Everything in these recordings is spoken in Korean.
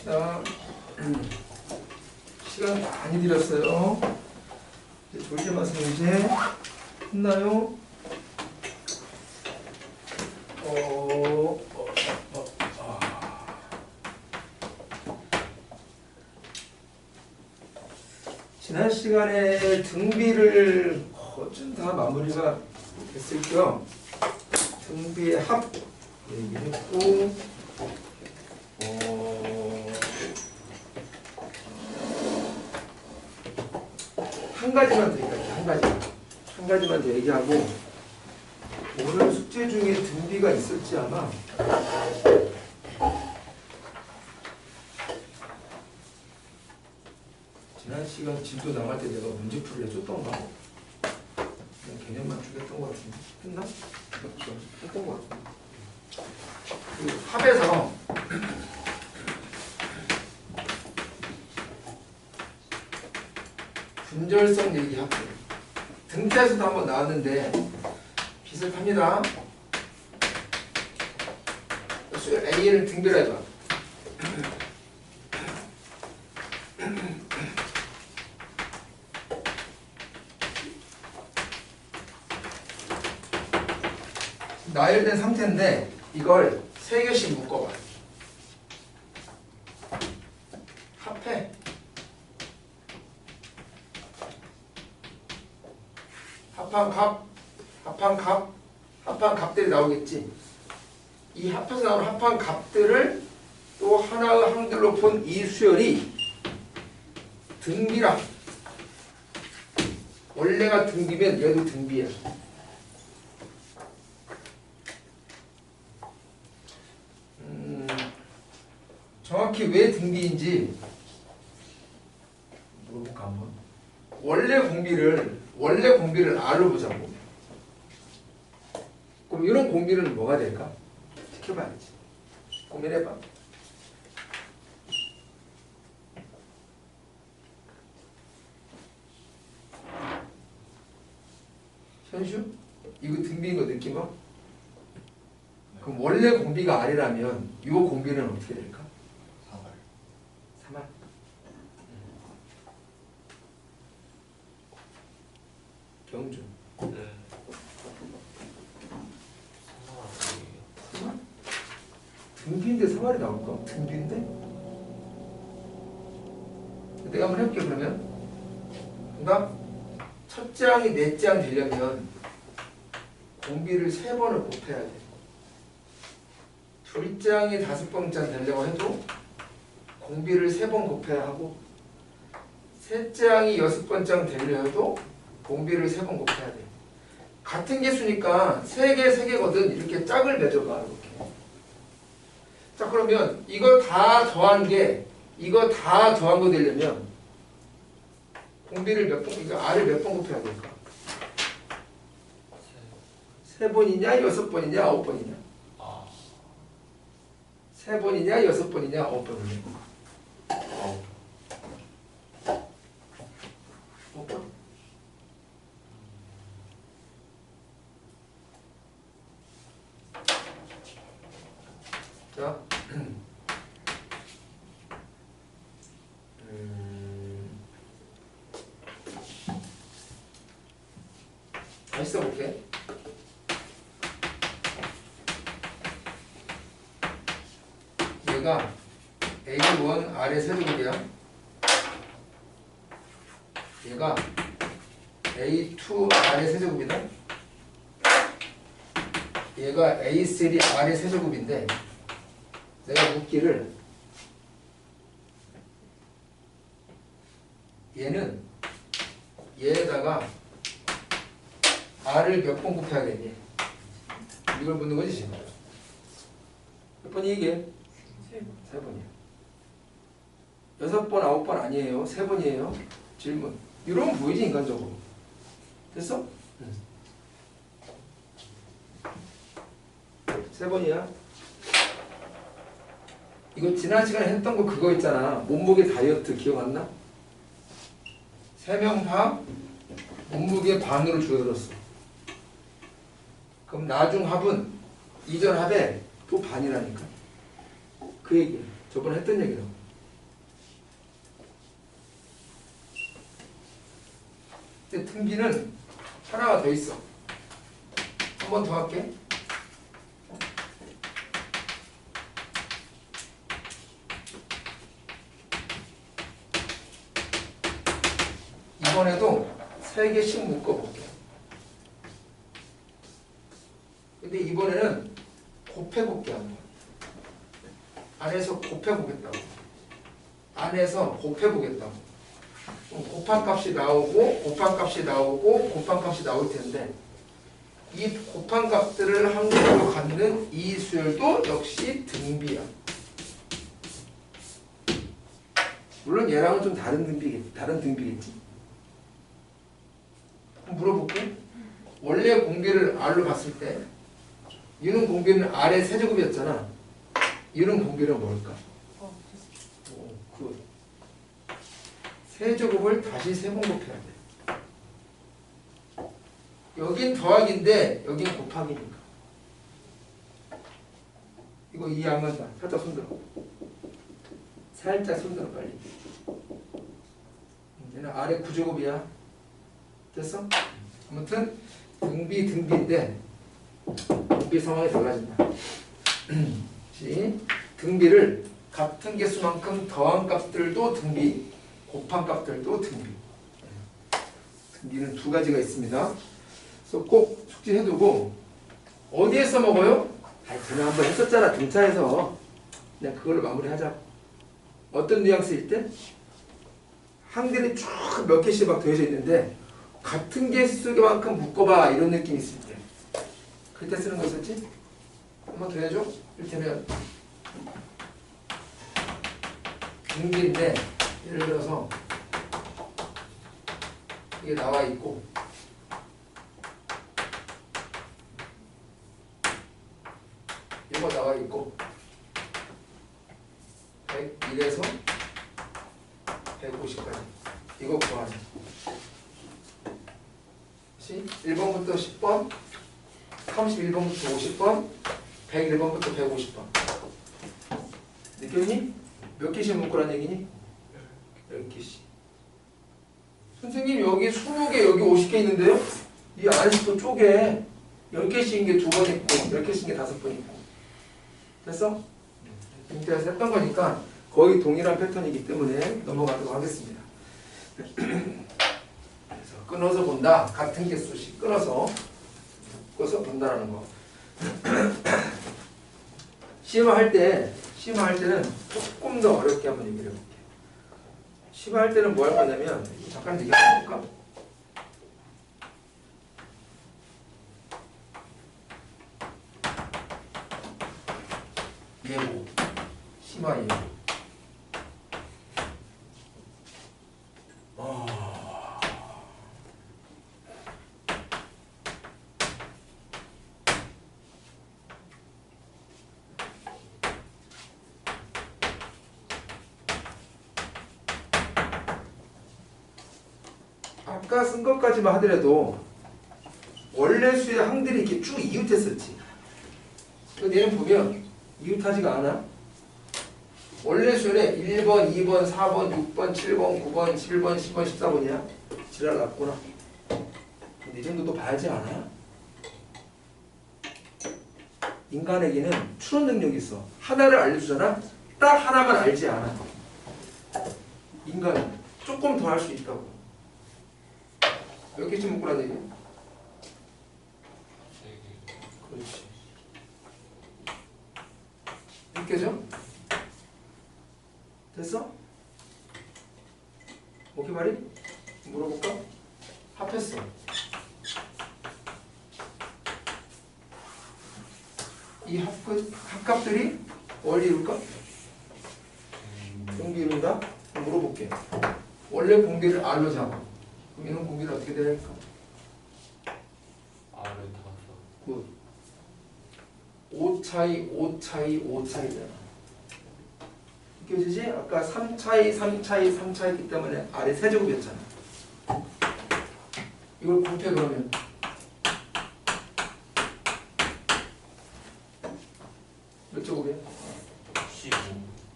자, 시간 많이 들였어요. 이제 조심하세요. 이제 했나요? 지난 시간에 등비를 거진 다 마무리가 됐을게요. 등비의 합 얘기했고, 한 가지만 더 얘기할게요. 한 가지만 더 얘기하고, 오늘 숙제 중에 등비가 있었지 아마. 지난 시간 진도 나갈 때 내가 문제풀이를 해줬던가? 그냥 개념만 주겠던 것 같은데. 했나? 했던 것 같은데. 그 합에서 분절성 얘기할게요. 등차에서도 한번 나왔는데 비슷합니다. 수열 A를 등별해봐. 나열된 상태인데 이걸 3개씩 묶어봐. 합해. 합한 값들이 나오겠지. 이 합해서 나오는 합한 값들을 또 하나의 항들로 본 이 수열이 등비라. 원래가 등비면 얘도 등비야. 정확히 왜 등비인지 물어볼까 한번. 원래 공비를 R로 보자고. 그럼 이런 공비는 뭐가 될까? 지켜봐야지. 고민해봐. 현슈? 이거 등비인 거 느끼봐? 그럼 원래 공비가 R이라면 이 공비는 어떻게 될까? 3R. 경준. 네. 3R? 등비인데 3R이 나올까? 등비인데? 내가 한번 해볼게 그러면. 그러니까 첫째 항이 넷째 항 되려면 공비를 3번을 곱해야 돼. 둘째 항이 5번째 되려고 해도 공비를 3번 곱해야 하고, 셋째 항이 6번째 되려 해도 공비를 3번 곱해야 돼. 같은 개수니까 3개거든. 이렇게 짝을 맺어봐. 이렇게. 자, 그러면 이거 다 더한 거 되려면 공비를 이거 R을 몇 번 곱해야 될까? 3번이냐, 6번이냐, 9번이냐? 3번이냐, 6번이냐, 9번이냐? 5번. 자, 다시 써볼게. 얘가 A1 R의 세제곱이야. 얘가 A2 R의 세제곱이다. 얘가 A3 R의 세제곱인데 내가 묻기를 얘는 얘에다가 R을 몇 번 곱해야겠니? 이걸 묻는 거지 지금. 몇 번이 이게? 3번이야. 6번, 9번 아니에요. 3번이에요. 질문. 이러면 보이지 인간적으로. 됐어? 3번이야. 이거 지난 시간에 했던 거 그거 있잖아. 몸무게 다이어트 기억 안 나? 3명 다 몸무게 반으로 줄어들었어. 그럼 나중 합은 이전 합에 또 반이라니까. 그 얘기야. 저번에 했던 얘기라고. 근데 등비는 하나가 더 있어. 한 번 더 할게. 이번에도 3개씩 묶어볼게. 근데 이번에는 곱해볼게 한번. 안에서 곱해보겠다고. 안에서 곱해보겠다고. 곱한 값이 나오고 곱한 값이 나오고 곱한 값이 나올 텐데 이 곱한 값들을 항목으로 갖는 이 수열도 역시 등비야. 물론 얘랑은 좀 다른 등비겠지. 그럼 물어볼게. 원래 공비를 R로 봤을 때 이는 공비는 R의 세제곱이었잖아. 이는 공비는 뭘까? 굿. 세제곱을 다시 세 번 곱해야 돼. 여긴 더하기인데 여긴 곱하기니까. 이거 이해 안 간다. 살짝 손들어. 살짝 손들어 빨리. 얘는 R의 9제곱이야. 됐어? 아무튼 등비인데 등비 상황이 달라진다. 등비를 같은 개수만큼 더한 값들도 등비, 곱한 값들도 등비. 등비는 두 가지가 있습니다. 그래서 꼭 숙지해두고 어디에 써먹어요? 그냥 한번 했었잖아. 등차에서. 그냥 그걸로 마무리하자. 어떤 뉘앙스일 때? 항들이 쭉 몇 개씩 막 더해져 있는데 같은 개수만큼 묶어봐 이런 느낌이 있을 때 그때 쓰는 거였었지? 한번 더 해줘. 이를테면 등비인데 예를 들어서 이게 나와 있고 이거 나와 있고 101에서 150까지 이거 구하자. 1번부터 10번 31번부터 50번 101번부터 150번 느꼈니? 몇 개씩 묶으라는 얘기니? 10개씩. 선생님 여기 20개 여기 50개 있는데요? 이 안에서 또 쪼개 10개씩인 게 2번 있고 10개씩인 게 5번 있고 됐어? 인터넷에서 했던 거니까 거의 동일한 패턴이기 때문에 넘어가도록 하겠습니다. 그래서 끊어서 본다. 같은 개수씩 끊어서 본다라는 거. 심화할 때는 조금 더 어렵게 한번 얘기를 해볼게요. 심화할 때는 뭐 할 거냐면 잠깐 얘기해볼까? 예고, 심화 예고. 아까 쓴 것까지만 하더라도 원래 수의 항들이 이렇게 쭉 이웃했었지. 근데 얘는 보면 이웃하지가 않아. 원래 수에 1번, 2번, 4번, 6번, 7번, 9번, 11번, 10번, 14번이야. 지랄 났구나. 근데 이 정도도 봐야지 않아? 인간에게는 추론 능력이 있어. 하나를 알려주잖아. 딱 하나만 알지 않아. 인간은 조금 더 할 수 있다고. 몇 개씩 묶으라는 얘기야? 그렇지. 느껴져? 됐어? 오케이 말이? 물어볼까? 합했어. 이 합값들이 원리 이룰까? 공비 이룬다? 물어볼게. 원래 공비를 R로 잡아. 그럼 이런 공비를 어떻게 될까? R을 타서 굿. 5 차이, 5 차이, 5 차이잖아. 느껴지지? 아까 3 차이, 3 차이, 3 차이기 때문에 R의 세제곱이었잖아. 이걸 곱해 그러면 몇 제곱이야? 15.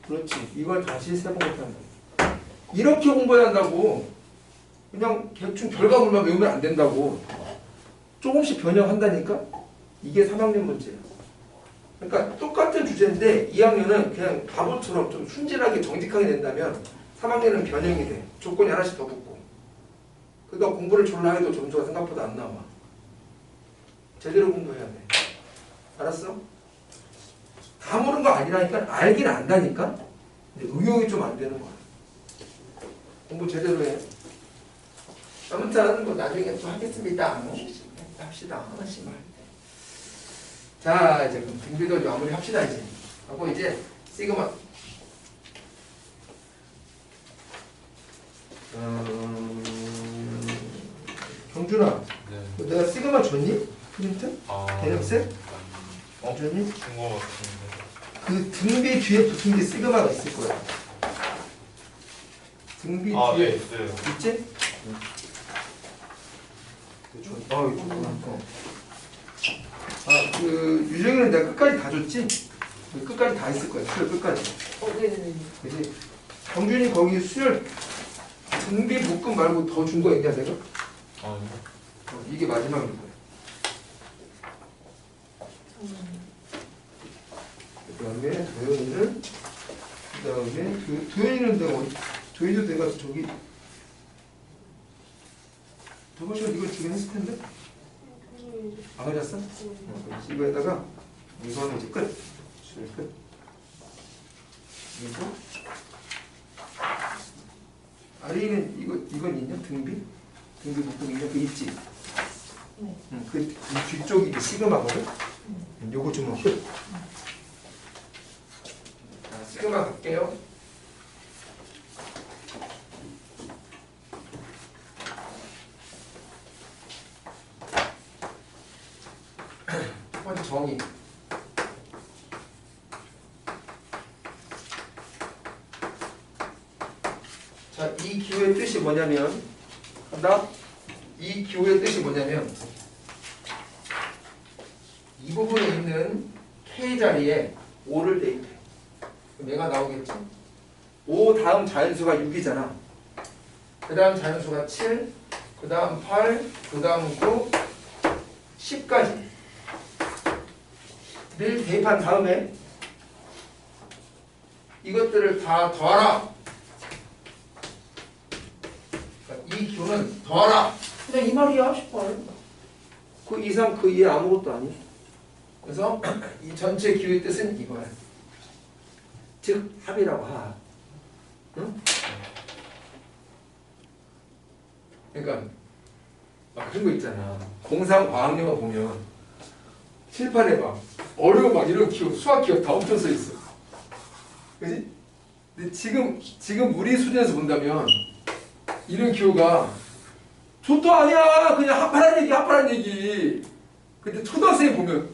그렇지. 이걸 다시 세 번 곱하는 거야. 이렇게 공부해야 한다고. 그냥 대충 결과물만 외우면 안 된다고. 조금씩 변형한다니까? 이게 3학년 문제야. 그러니까 똑같은 주제인데 2학년은 그냥 바보처럼 좀 순진하게 정직하게 낸다면 3학년은 변형이 돼. 조건이 하나씩 더 붙고. 그러니까 공부를 졸라 해도 점수가 생각보다 안 나와. 제대로 공부해야 돼. 알았어? 다 모르는 거 아니라니까. 알긴 안다니까. 근데 응용이 좀 안 되는 거야. 공부 제대로 해. 아무튼 뭐 나중에 또 하겠습니다. 합시다. 하나씩만. 자, 이제 그럼 등비도 마무리 합시다 이제. 하고 이제 시그마. 경준아, 네. 내가 시그마 줬니? 프린트? 개념셋? 줬니? 준거 같은데. 그 등비 뒤에 붙은 게 시그마가 있을 거야. 등비 네, 뒤에 있어요. 있지? 그 유정이는 내가 끝까지 다 줬지? 끝까지 다 있을 거야. 수열 끝까지. 네네네. 그지? 경준이 거기 수열 등비 묶음 말고 더 준 거 있냐 내가? 이게 마지막일 거야. 그 다음에 도현이는 그 다음에 도현이는 내가 도현이도 내가 저기 저번 시간 이걸 주긴 했을 텐데 안 가졌어? 이거에다가 이거 하면 이제 끝. 수열 끝. 그리고 아래에는 이건 있냐? 등비 묶음 있냐? 그 있지? 네. 그 뒤쪽이 이게 시그마거든? 요거 좀 끝. 자, 시그마 갈게요. 첫 번째 정의. 자, 이 기호의 뜻이 뭐냐면, 간다? 이 기호의 뜻이 뭐냐면, 이 부분에 있는 K 자리에 5를 대입해. 그럼 얘가 나오겠지? 5 다음 자연수가 6이잖아. 그 다음 자연수가 7, 그 다음 8, 그 다음 9, 10까지. 를 대입한 다음에 이것들을 다 더하라. 그러니까 이 기호는 더하라. 그냥 이 말이야. 18. 그 이상 그 이해 아무것도 아니야. 그래서 이 전체 기호의 뜻은 이거야. 즉 합이라고 하. 응? 그러니까 막 그런 거 있잖아. 공상 과학영화 보면 칠판에 막 어려운 막 이런 기호, 수학 기호 다 엄청 써 있어. 그지? 근데 지금 우리 수준에서 본다면 이런 기호가 저도 아니야. 그냥 합하란 얘기. 근데 초등학생이 보면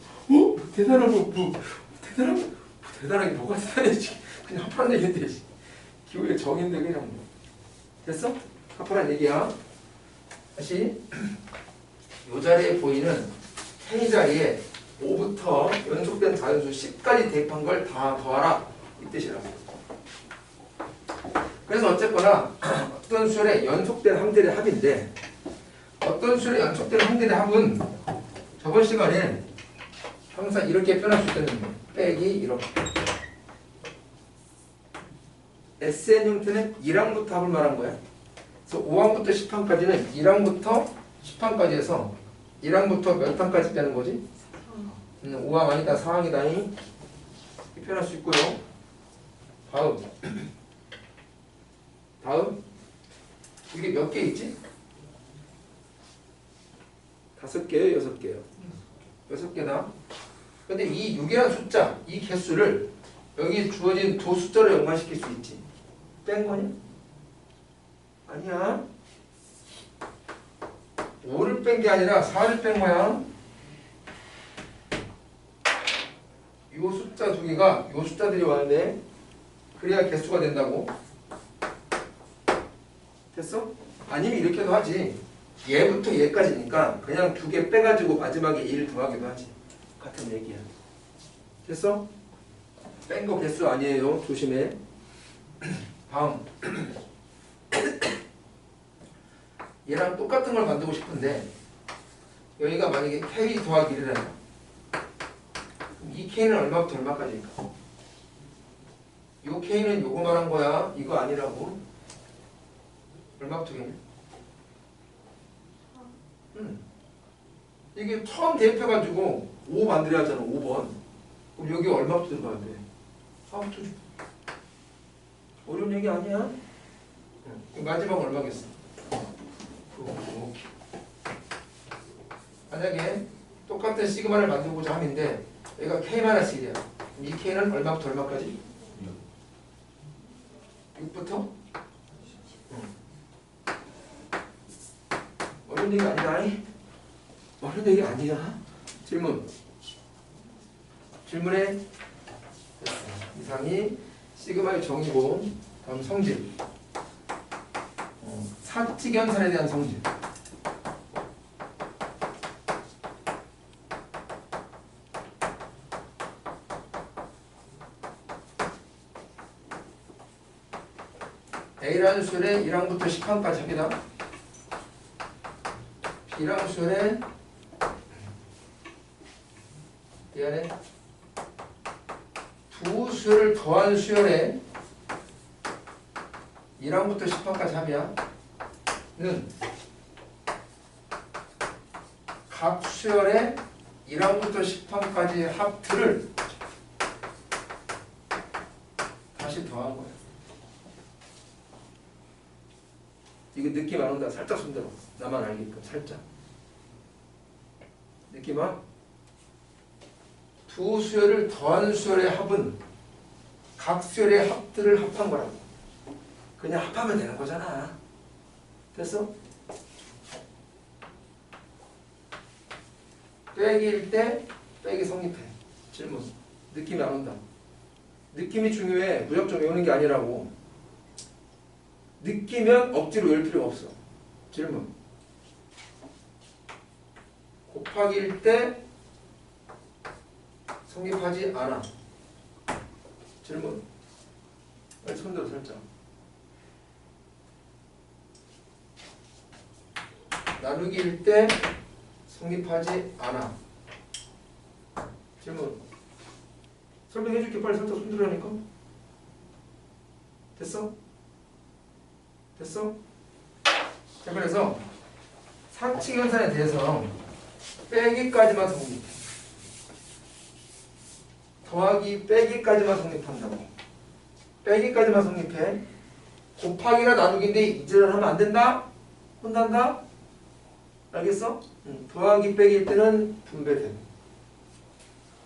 대단한 게 뭐가 대단해지. 그냥 합하란 얘기인데 기호의 정인데 그냥 뭐. 됐어? 합하란 얘기야. 다시 이 자리에 보이는 K 자리에 5부터 연속된 자연수 10까지 대입한 걸 다 더하라. 이 뜻이라고. 그래서 어쨌거나 어떤 수열의 연속된 항들의 합인데 어떤 수열의 연속된 항들의 합은 저번 시간에 항상 이렇게 표현할 수 있다는 거예요. 빼기 이렇게. SN 형태는 1항부터 합을 말한 거야. 그래서 5항부터 10항까지는 1항부터 10항까지 해서 1항부터 몇 항까지 빼는 거지? 5항 아니다 4항이다 이 표현할 수 있고요. 다음 이게 몇 개 있지? 5개요? 6개요? 6개다. 근데 이 6이라는 숫자, 이 개수를 여기 주어진 두 숫자로 연관시킬 수 있지. 뺀 거냐? 아니야. 5를 뺀 게 아니라 4를 뺀 거야. 요 숫자 두 개가 요 숫자들이 와는데 그래야 개수가 된다고. 됐어? 아니면 이렇게도 하지. 얘부터 얘까지니까 그냥 2개 빼가지고 마지막에 1 더하기도 하지. 같은 얘기야. 됐어? 뺀 거 개수 아니에요. 조심해. 다음 얘랑 똑같은 걸 만들고 싶은데 여기가 만약에 K 더하기 1이라는 이 K는 얼마부터 얼마까지일까? 요 K는 요거 말한 거야. 이거 아니라고. 얼마부터 K냐? 이게 처음 대입해가지고 5 만들어야 하잖아. 5번. 그럼 여기 얼마부터 들어가야 돼? 4부터 줘. 어려운 얘기 아니야? 마지막 얼마겠어? 오케이. 만약에 똑같은 시그마를 만들고자 함인데 여기가 K-1이야. 이 K는 얼마부터 얼마까지? 6부터? 어려운 얘기 아니다. 어려운 얘기 아니야. 질문해. 이상이 시그마의 정의고 다음 성질. 사칙연산에 대한 성질. A라는 수열에 1항부터 10항까지 합니다. B라는 수열에 미안해. 두 수열을 더한 수열에 1항부터 10항까지 합이야. 는 각 수열의 1항부터 10항까지 합들을 다시 더한 거야. 이거 느낌 안 온다. 살짝 손대봐. 나만 알게끔 살짝. 느낌 와? 두 수열을 더한 수열의 합은 각 수열의 합들을 합한 거라고. 그냥 합하면 되는 거잖아. 됐어? 빼기일 때 빼기 성립해. 질문. 느낌이 안 온다. 느낌이 중요해. 무작정 외우는 게 아니라고. 느끼면 억지로 외울 필요가 없어. 질문. 곱하기일 때 성립하지 않아. 질문. 빨리 손들어 살짝. 나누기일 때 성립하지 않아. 질문. 설명해줄게. 빨리 살짝 손들으라니까. 됐어? 됐어? 자, 그래서 사칙연산에 대해서 빼기까지만 성립해. 더하기 빼기까지만 성립한다고. 빼기까지만 성립해. 곱하기나 나누기인데 이제는 하면 안 된다? 혼난다? 알겠어? 더하기 빼기일 때는 분배돼.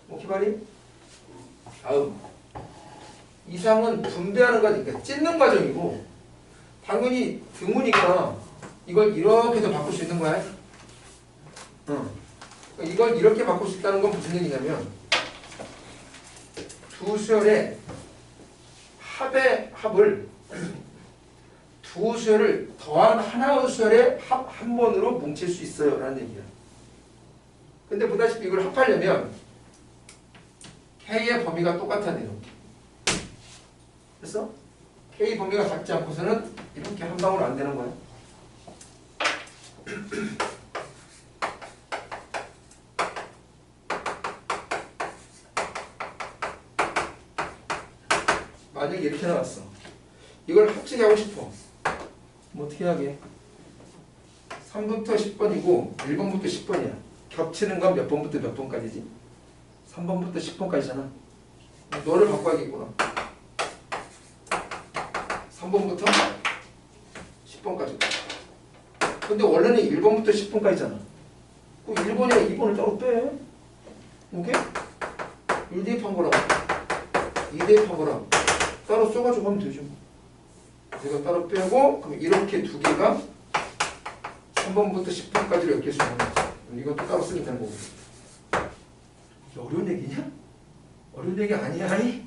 오케이 말이? 다음. 이상은 분배하는 과정이니까 찢는 과정이고 당연히 등문이니까 이걸 이렇게도 바꿀 수 있는 거야. 이걸 이렇게 바꿀 수 있다는 건 무슨 얘기냐면 두 수열의 합의 합을 두 수열을 더한 하나의 수열의 합 한 번으로 뭉칠 수 있어요 라는 얘기야. 근데 보다시피 이걸 합하려면 K의 범위가 똑같아야 돼요. 됐어? K 범위가 같지 않고서는 이렇게 한 방울 안 되는 거야. 만약에 이렇게 나왔어. 이걸 합치게 하고 싶어. 뭐 어떻게 하게? 3부터 10번이고 1번부터 10번이야. 겹치는 건 몇 번부터 몇 번까지지? 3번부터 10번까지잖아. 너를 바꿔야겠구나. 3번부터 10번까지. 근데 원래는 1번부터 10번까지잖아. 그럼 1번이랑 2번을 따로 빼. 오케이? 1 대입한 거랑 2 대입한 거랑 따로 써가지고 하면 되죠. 내가 따로 빼고 그럼 이렇게 두 개가 3번부터 10번까지를 이렇게 쓰는 거야. 이것도 따로 쓰면 되는 거고. 이게 어려운 얘기냐? 어려운 얘기 아니야? 아니?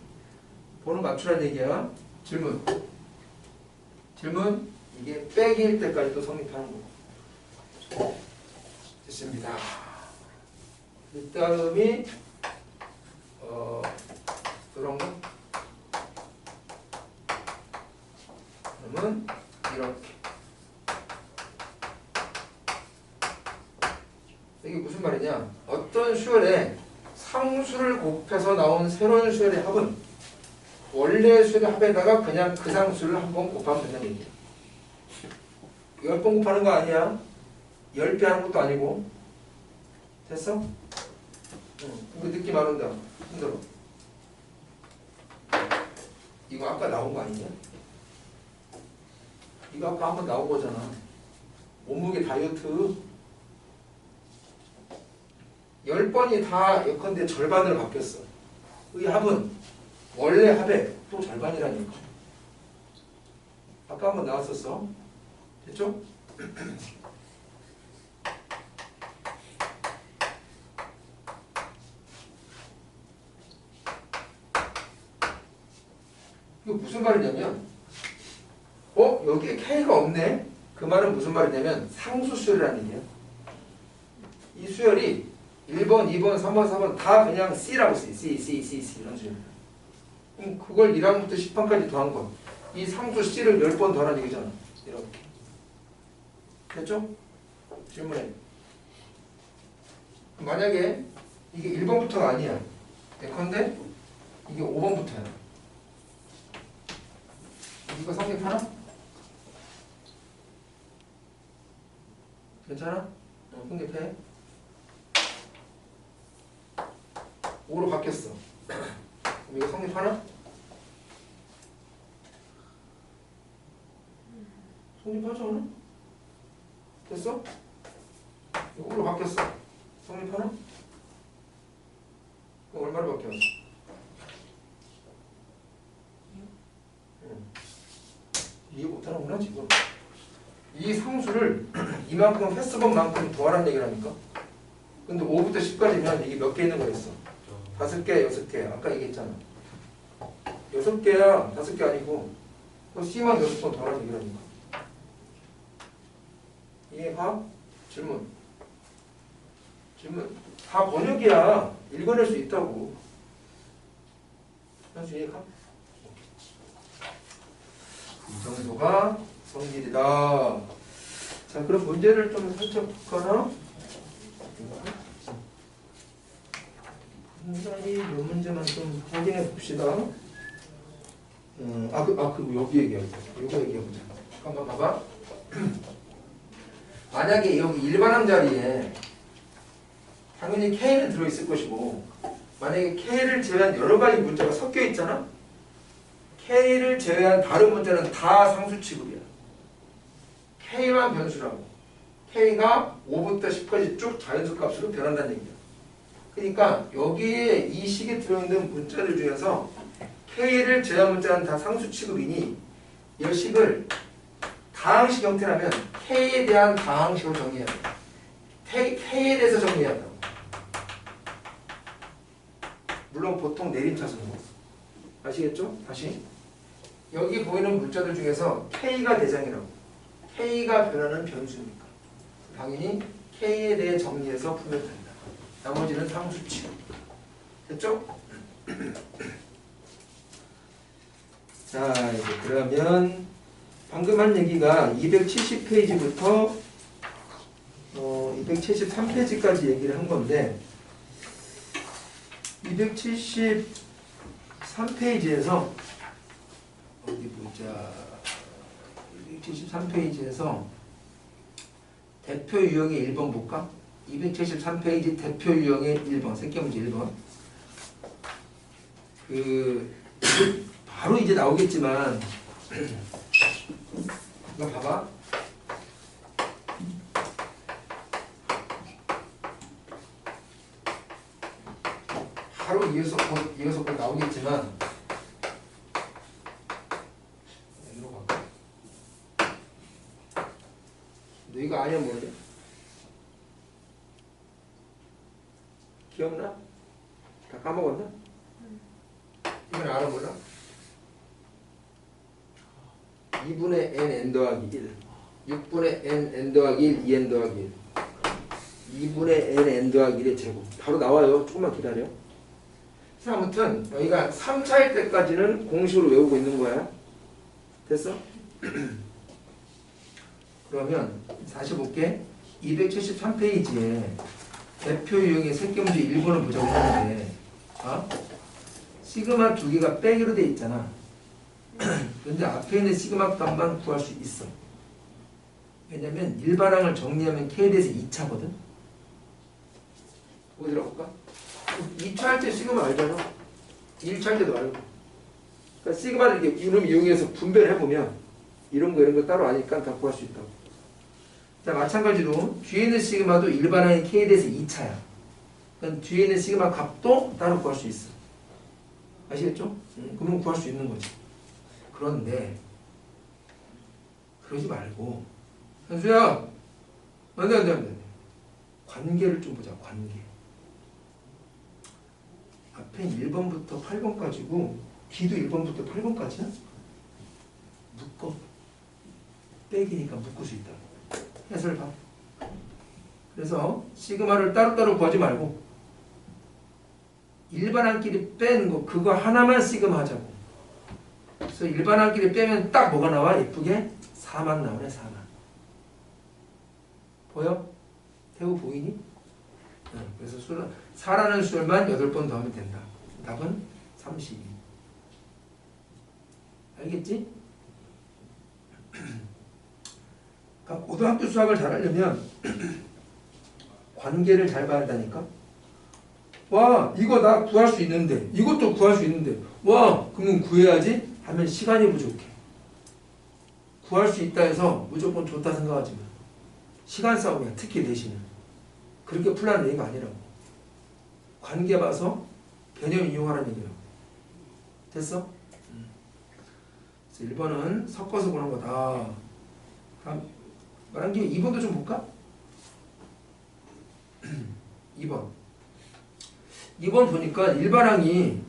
번호 맞추라는 얘기야. 질문. 질문. 이게 빼기일 때까지 또 성립하는 거고. 됐습니다. 그 다음이 그런 거. 그러면 이렇게 뭐냐? 어떤 수열에 상수를 곱해서 나온 새로운 수열의 합은 원래 수열의 합에다가 그냥 그 상수를 한 번 곱하면 된다는 얘기야. 10번 곱하는 거 아니야. 10배 하는 것도 아니고. 됐어? 응. 이거 느낌 안 온다. 힘들어. 이거 아까 나온 거 아니냐? 이거 아까 한번 나온 거잖아. 몸무게 다이어트. 10번이 다 예컨대 절반으로 바뀌었어. 이 합은 원래 합의 또 절반이라니까. 아까 한번 나왔었어. 됐죠? 이거 무슨 말이냐면 여기에 K가 없네? 그 말은 무슨 말이냐면 상수 수열이라는 얘기야. 이 수열이 1번, 2번, 3번, 4번 다 그냥 C라고 써. C 이런 수열. 그럼 그걸 1항부터 10항까지 더한 거. 이 상수 C를 10번 더하는 얘기잖아. 이렇게. 됐죠? 질문해. 만약에 이게 1번부터가 아니야. 예컨대 이게 5번부터야. 이거 성립하나? 괜찮아? 성립해. 5로 바뀌었어. 그럼 이거 성립하나? 성립하지 않아? 됐어? 이거 5로 바뀌었어. 성립하나? 그럼 얼마로 바뀌었어? 이해 못하는구나 지금. 이 상수를 이만큼 횟수번만큼 더하라는 얘기라니까. 근데 5부터 10까지면 이게 몇 개 있는 거였어? 5개, 6개. 아까 얘기했잖아. 6개야. 5개 아니고 C만 6번 더하라는 얘기라니까. 이해가? 질문. 다 번역이야. 읽어낼 수 있다고. 현수 이해가? 이 정도가 성질이다. 자, 그럼 문제를 좀 살짝 볼까나? 분간이 몇 문제만 좀 확인해 봅시다. 여기 얘기하자. 이거 얘기해보자. 한번 봐봐. 만약에 여기 일반항 자리에 당연히 K는 들어있을 것이고, 만약에 K를 제외한 여러 가지 문자가 섞여 있잖아? K를 제외한 다른 문자는 다 상수 취급이야. K만 변수라고. K가 5부터 10까지 쭉 자연수 값으로 변한다는 얘기야. 그러니까 여기에 이 식에 들어있는 문자들 중에서 K를 제외한 문자는 다 상수 취급이니 이 식을 다항식 형태라면 K에 대한 다항식으로 정리해야 돼. K에 대해서 정리해야 돼. 물론 보통 내림차순으로. 아시겠죠? 다시. 여기 보이는 문자들 중에서 K가 대장이라고. K가 변하는 변수니까. 당연히 K에 대해 정리해서 풀면 된다. 나머지는 상수 취급. 됐죠? 자, 이제 그러면 방금 한 얘기가 270페이지부터 273페이지까지 얘기를 한 건데 273페이지에서 어디 보자. 273페이지에서 대표 유형의 1번 볼까? 273페이지 대표 유형의 1번 새끼문제 1번. 바로 이제 나오겠지만 이거 봐봐. 바로 이어서 곧 나오겠지만 여기로 갈까? 너 이거 아니야 뭐냐? 기억나? 다 까먹었나? 이건 알아 몰라? 2분의 n 더하기 1 6분의 n 더하기 1 2n 더하기 1 2분의 n 더하기 1의 제곱 바로 나와요. 조금만 기다려. 자, 아무튼 여기가 3차일 때까지는 공식으로 외우고 있는 거야. 됐어? 그러면 다시 볼게. 273페이지에 대표 유형의 새끼 문제 1번을 보자고 했는데 시그마 두 개가 빼기로 돼 있잖아. 근데 앞에 있는 시그마 값만 구할 수 있어. 왜냐면 일반항을 정리하면 K에 대해서 2차거든. 어디 들어볼까? 2차 할 때 시그마 알잖아. 1차 할 때도 알고. 그러니까 시그마를 이렇게 이름 이용해서 분배를 해보면 이런 거 따로 아니까 다 구할 수 있다고. 자, 마찬가지로 뒤에 있는 시그마도 일반항의 K에 대해서 2차야. 그러니까 뒤에 있는 시그마 값도 따로 구할 수 있어. 아시겠죠? 그러면 구할 수 있는 거지. 그런데 그러지 말고 현수야, 안돼. 관계를 좀 보자. 관계. 앞에 1번부터 8번까지고 뒤도 1번부터 8번까지야? 묶어. 빼기니까 묶을 수 있다. 해설 봐. 그래서 시그마를 따로따로 구하지 말고 일반항끼리 빼는 거 그거 하나만 시그마 하자고. 그래서 일반항끼리 빼면 딱 뭐가 나와? 예쁘게 4만 나오네. 4만. 보여? 태우 보이니? 그래서 4라는 수열만 8번 더하면 된다. 답은 32. 알겠지? 그러니까 고등학교 수학을 잘하려면 관계를 잘 봐야 한다니까. 와, 이거 나 구할 수 있는데, 이것도 구할 수 있는데, 와, 그러면 구해야지 하면 시간이 부족해. 구할 수 있다 해서 무조건 좋다 생각하지 마. 시간 싸움이야. 특히 내신은 그렇게 풀라는 얘기가 아니라고. 관계 봐서 개념 이용하라는 얘기라고. 됐어? 그래서 1번은 섞어서 보는 거다. 다음 말한 김에 2번도 좀 볼까? 2번 보니까 일반항이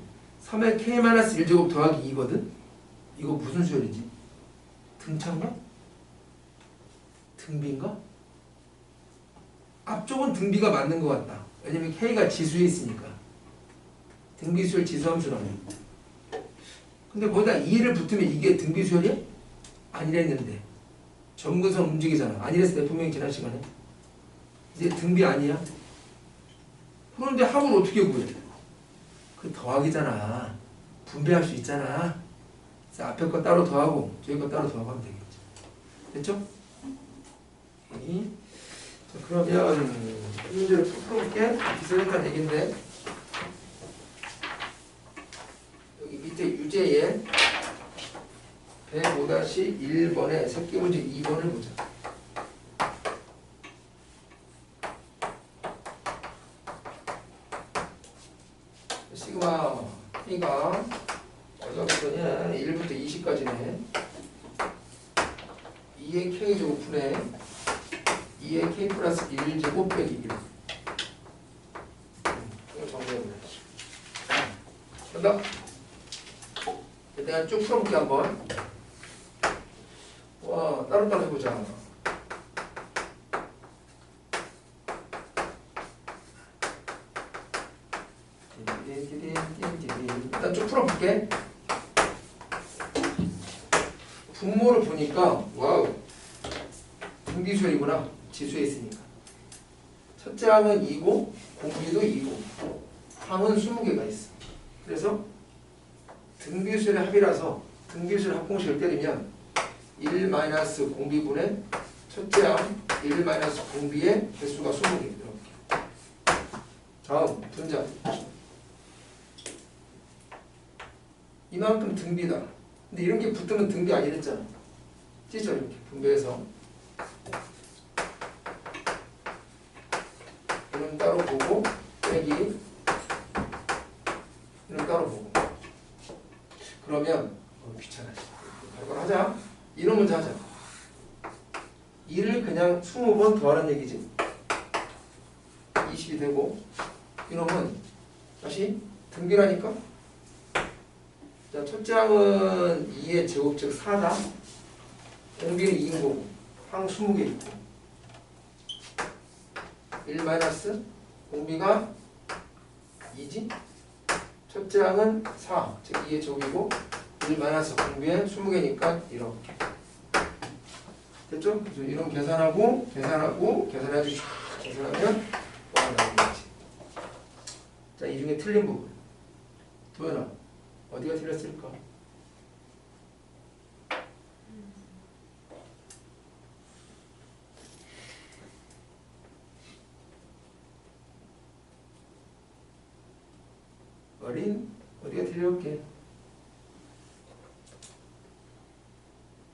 3의 k-1제곱 더하기 2거든? 이거 무슨 수열이지? 등차인가? 등비인가? 앞쪽은 등비가 맞는 것 같다. 왜냐면 k가 지수에 있으니까. 등비수열 지수함수라네. 근데 거기다 2를 붙으면 이게 등비수열이야? 아니랬는데 점근선 움직이잖아. 아니랬을 때 분명히 지난 시간에 이제 등비 아니야? 그런데 합을 어떻게 구해? 그 더하기잖아. 분배할 수 있잖아. 그래서 앞에 거 따로 더하고 뒤에 거 따로 더하고 하면 되겠지. 됐죠? 자, 그러면 이 문제를 풀어볼게. 비슷한 얘기인데 여기 밑에 유제에 105-1번에 새끼 문제 2번을 보자. 시그마 K가 어디서부터냐? 1부터 20까지네. 2의 K제곱분에 2의 K 플러스 1제곱 빼기 1. 이거 정리해보자. 간다. 내가 쭉 풀어볼게 한번. 와, 따로따로 해보자. 일단 쭉 풀어볼게. 분모를 보니까 와우, 등비수열이구나. 지수에 있으니까. 첫째 항은 2고 공비도 2고 항은 20개가 있어. 그래서 등비수열의 합이라서 등비수열 합공식을 때리면 1 마이너스 공비분의 첫째 항 1 마이너스 공비의 개수가 20개. 이렇게. 다음 분자. 이만큼 등비다. 근데 이런 게 붙으면 등비 아니랬잖아. 찢어 이렇게 분배해서. 이는 따로 보고 빼기 이는 따로 보고. 그러면 귀찮아. 이걸 하자. 이런 문제 하자. 2를 그냥 20번 더하는 얘기지. 20이 되고 이놈은 다시 등비라니까. 자, 첫째 항은 2의 제곱 즉 4다. 공비는 2인 거고 항 20개 있고 1 마이너스 공비가 2지. 첫째 항은 4, 즉 2의 제곱이고 1 마이너스 공비에 20개니까 이렇게. 됐죠? 그래서 이런 계산하고 계산하면 와 나옵니다. 자, 이 중에 틀린 부분. 도현아, 어디가 틀렸을까? 어린, 어디가 틀렸게?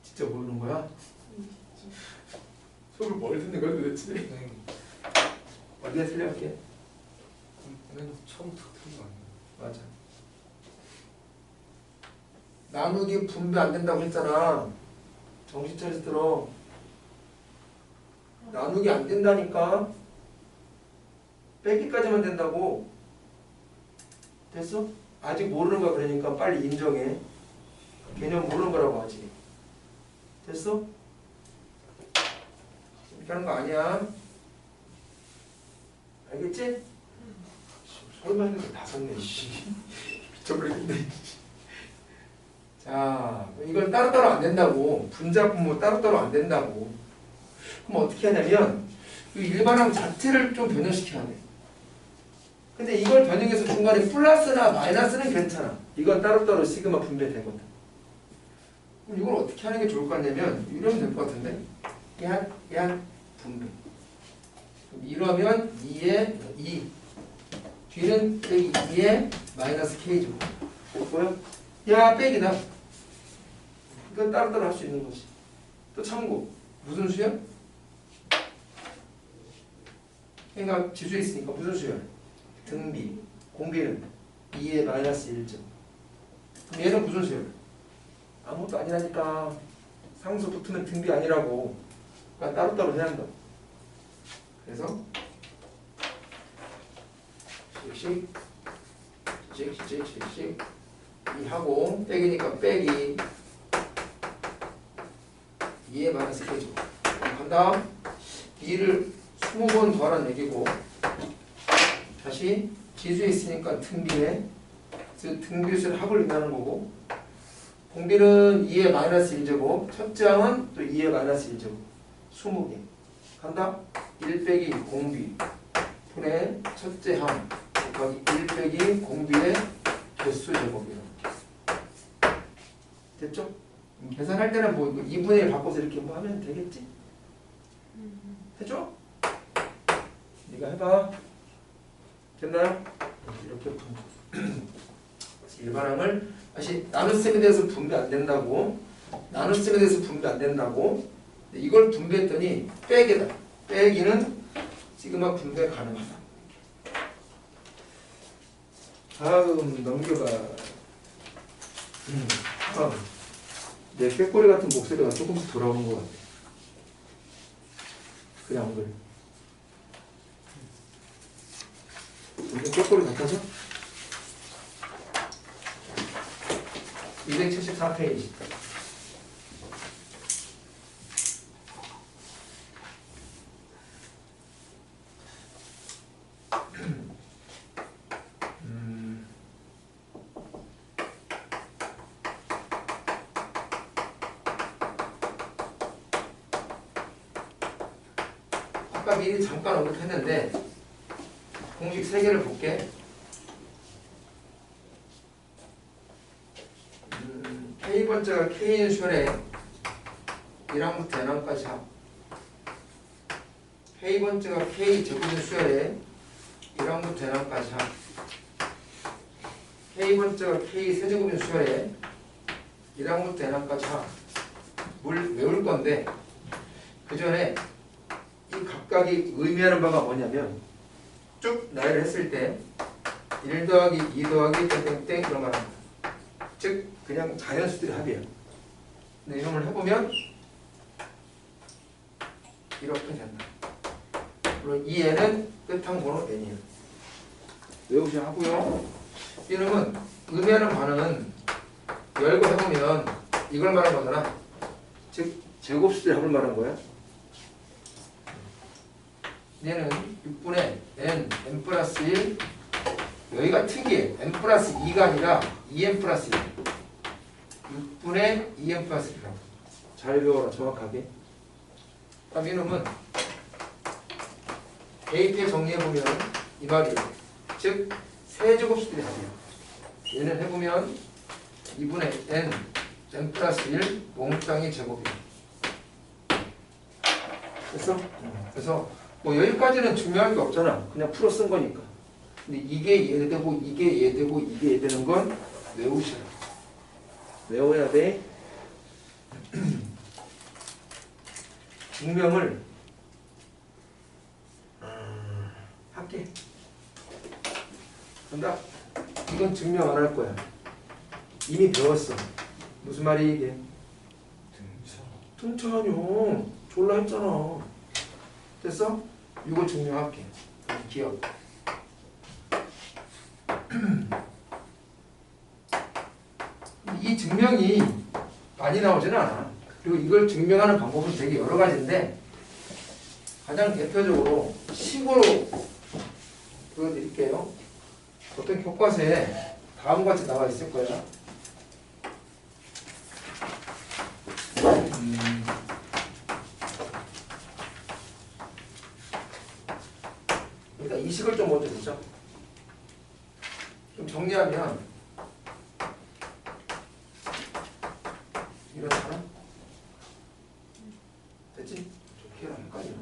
진짜 모르는 거야? 수업을 뭘 듣는 거야 도대체? 어디가 틀렸게? 맨 처음부터 틀린 거 아니에요? 맞아. 나누기 분배 안 된다고 했잖아. 정신 차려서 들어. 나누기 안 된다니까. 빼기까지만 된다고. 됐어? 아직 모르는 거야. 그러니까 빨리 인정해. 개념 모르는 거라고 하지. 됐어? 이렇게 하는 거 아니야. 알겠지? 설마 했는데 다 썼네. 미쳐버리겠네. 자, 이걸 따로따로 안 된다고. 분자 분모 따로따로 안 된다고. 그럼 어떻게 하냐면 이 일반항 자체를 좀 변형시켜야 돼. 근데 이걸 변형해서 중간에 플러스나 마이너스는 괜찮아. 이건 따로따로 시그마 분배되거든. 그럼 이걸 어떻게 하는 게 좋을 것 같냐면 이러면 될 것 같은데 약 분배. 그럼 이러면 2에 2 뒤는 빼기 2에 마이너스 K죠. 됐고요? 야 빼기다. 이건 따로따로 할 수 있는 거지. 또 참고 무슨 수열? 그러니까 지수에 있으니까 무슨 수열? 등비. 공비는 2에 마이너스 1점. 그럼 얘는 무슨 수열? 아무것도 아니라니까. 상수 붙으면 등비 아니라고. 그러니까 따로따로 해야 한다. 그래서 씩 이 하고 빼기니까 빼기 2에 마이너스 K죠. 간다. 2를 20번 더하라는 얘기고 다시 지수에 있으니까 등비에 등비수를 합을 인하는 거고 공비는 2에 마이너스 1제곱 첫째 항은 또 2에 마이너스 1제곱 20개 간다. 1 빼기 공비 분의 첫째 항 곱하기 1 빼기 공비의 개수 제곱이요. 됐죠? 계산할 때는 뭐 2분의 1 바꿔서 이렇게 뭐 하면 되겠지? 됐죠? 네가 해봐. 됐나요? 이렇게 분배. 일반항을 다시 나눗셈에 대해서 분배 안 된다고. 나눗셈에 대해서 분배 안 된다고. 이걸 분배했더니 빼기다. 빼기는 시그마 분배 가능하다. 다음 넘겨봐. 내 꾀꼬리 같은 목소리가 조금씩 돌아오는 것 같아. 그래 안 그래? 이게 꾀꼬리 같아서? 274페이지. 아까 미리 잠깐 언급했는데 공식 3개를 볼게. K번째가 K인 수열에 1항부터 n항까지 합. K번째가 K 제곱인 수열에 1항부터 n항까지 합. K번째가 K 세제곱인 수열에 1항부터 n항까지 합. 뭘 외울 건데 그 전에 이 각각이 의미하는 바가 뭐냐면 쭉 나열을 했을 때 1 더하기 2 더하기 땡땡땡 이런 거 합니다. 즉 그냥 자연수들의 합이에요. 근데 이놈을 해보면 이렇게 된다. 물론 이 n은 끝항 번호 n이에요. 외우셔야 하고요. 이놈은 의미하는 반응은 열고 해보면 이걸 말하는 거잖아. 즉 제곱수들의 합을 말하는 거야. 얘는 6분의 n 플러스 1 여기가 특이해. n 플러스 2가 아니라 2n 플러스 1 6분의 2n 플러스 1이라고. 잘 배워라 정확하게. 그럼 이놈은 대입해 정리해보면 이 말이에요. 즉 세제곱수들이 답이에요. 얘는 해보면 2분의 n 플러스 1 몽땅이 제곱이에요. 됐어? 그래서 뭐 여기까지는 중요한 게 없잖아. 그냥 풀어 쓴 거니까. 근데 이게 얘 되고 이게 얘 되고 이게 얘 되는 건 외우셔야 돼. 외워야 돼. 증명을 할게. 간다. 이건 증명 안 할 거야. 이미 배웠어. 무슨 말이 이게? 등차하뇨. 졸라 했잖아. 됐어? 이거 증명할게. 기억. 이 증명이 많이 나오지는 않아. 그리고 이걸 증명하는 방법은 되게 여러 가지인데 가장 대표적으로 식으로 보여드릴게요. 어떤 교과서에 다음과 같이 나와 있을 거야. 일단 이 식을 좀 먼저 보자. 좀 정리하면 이렇잖아. 됐지? 좋게 헷갈리나?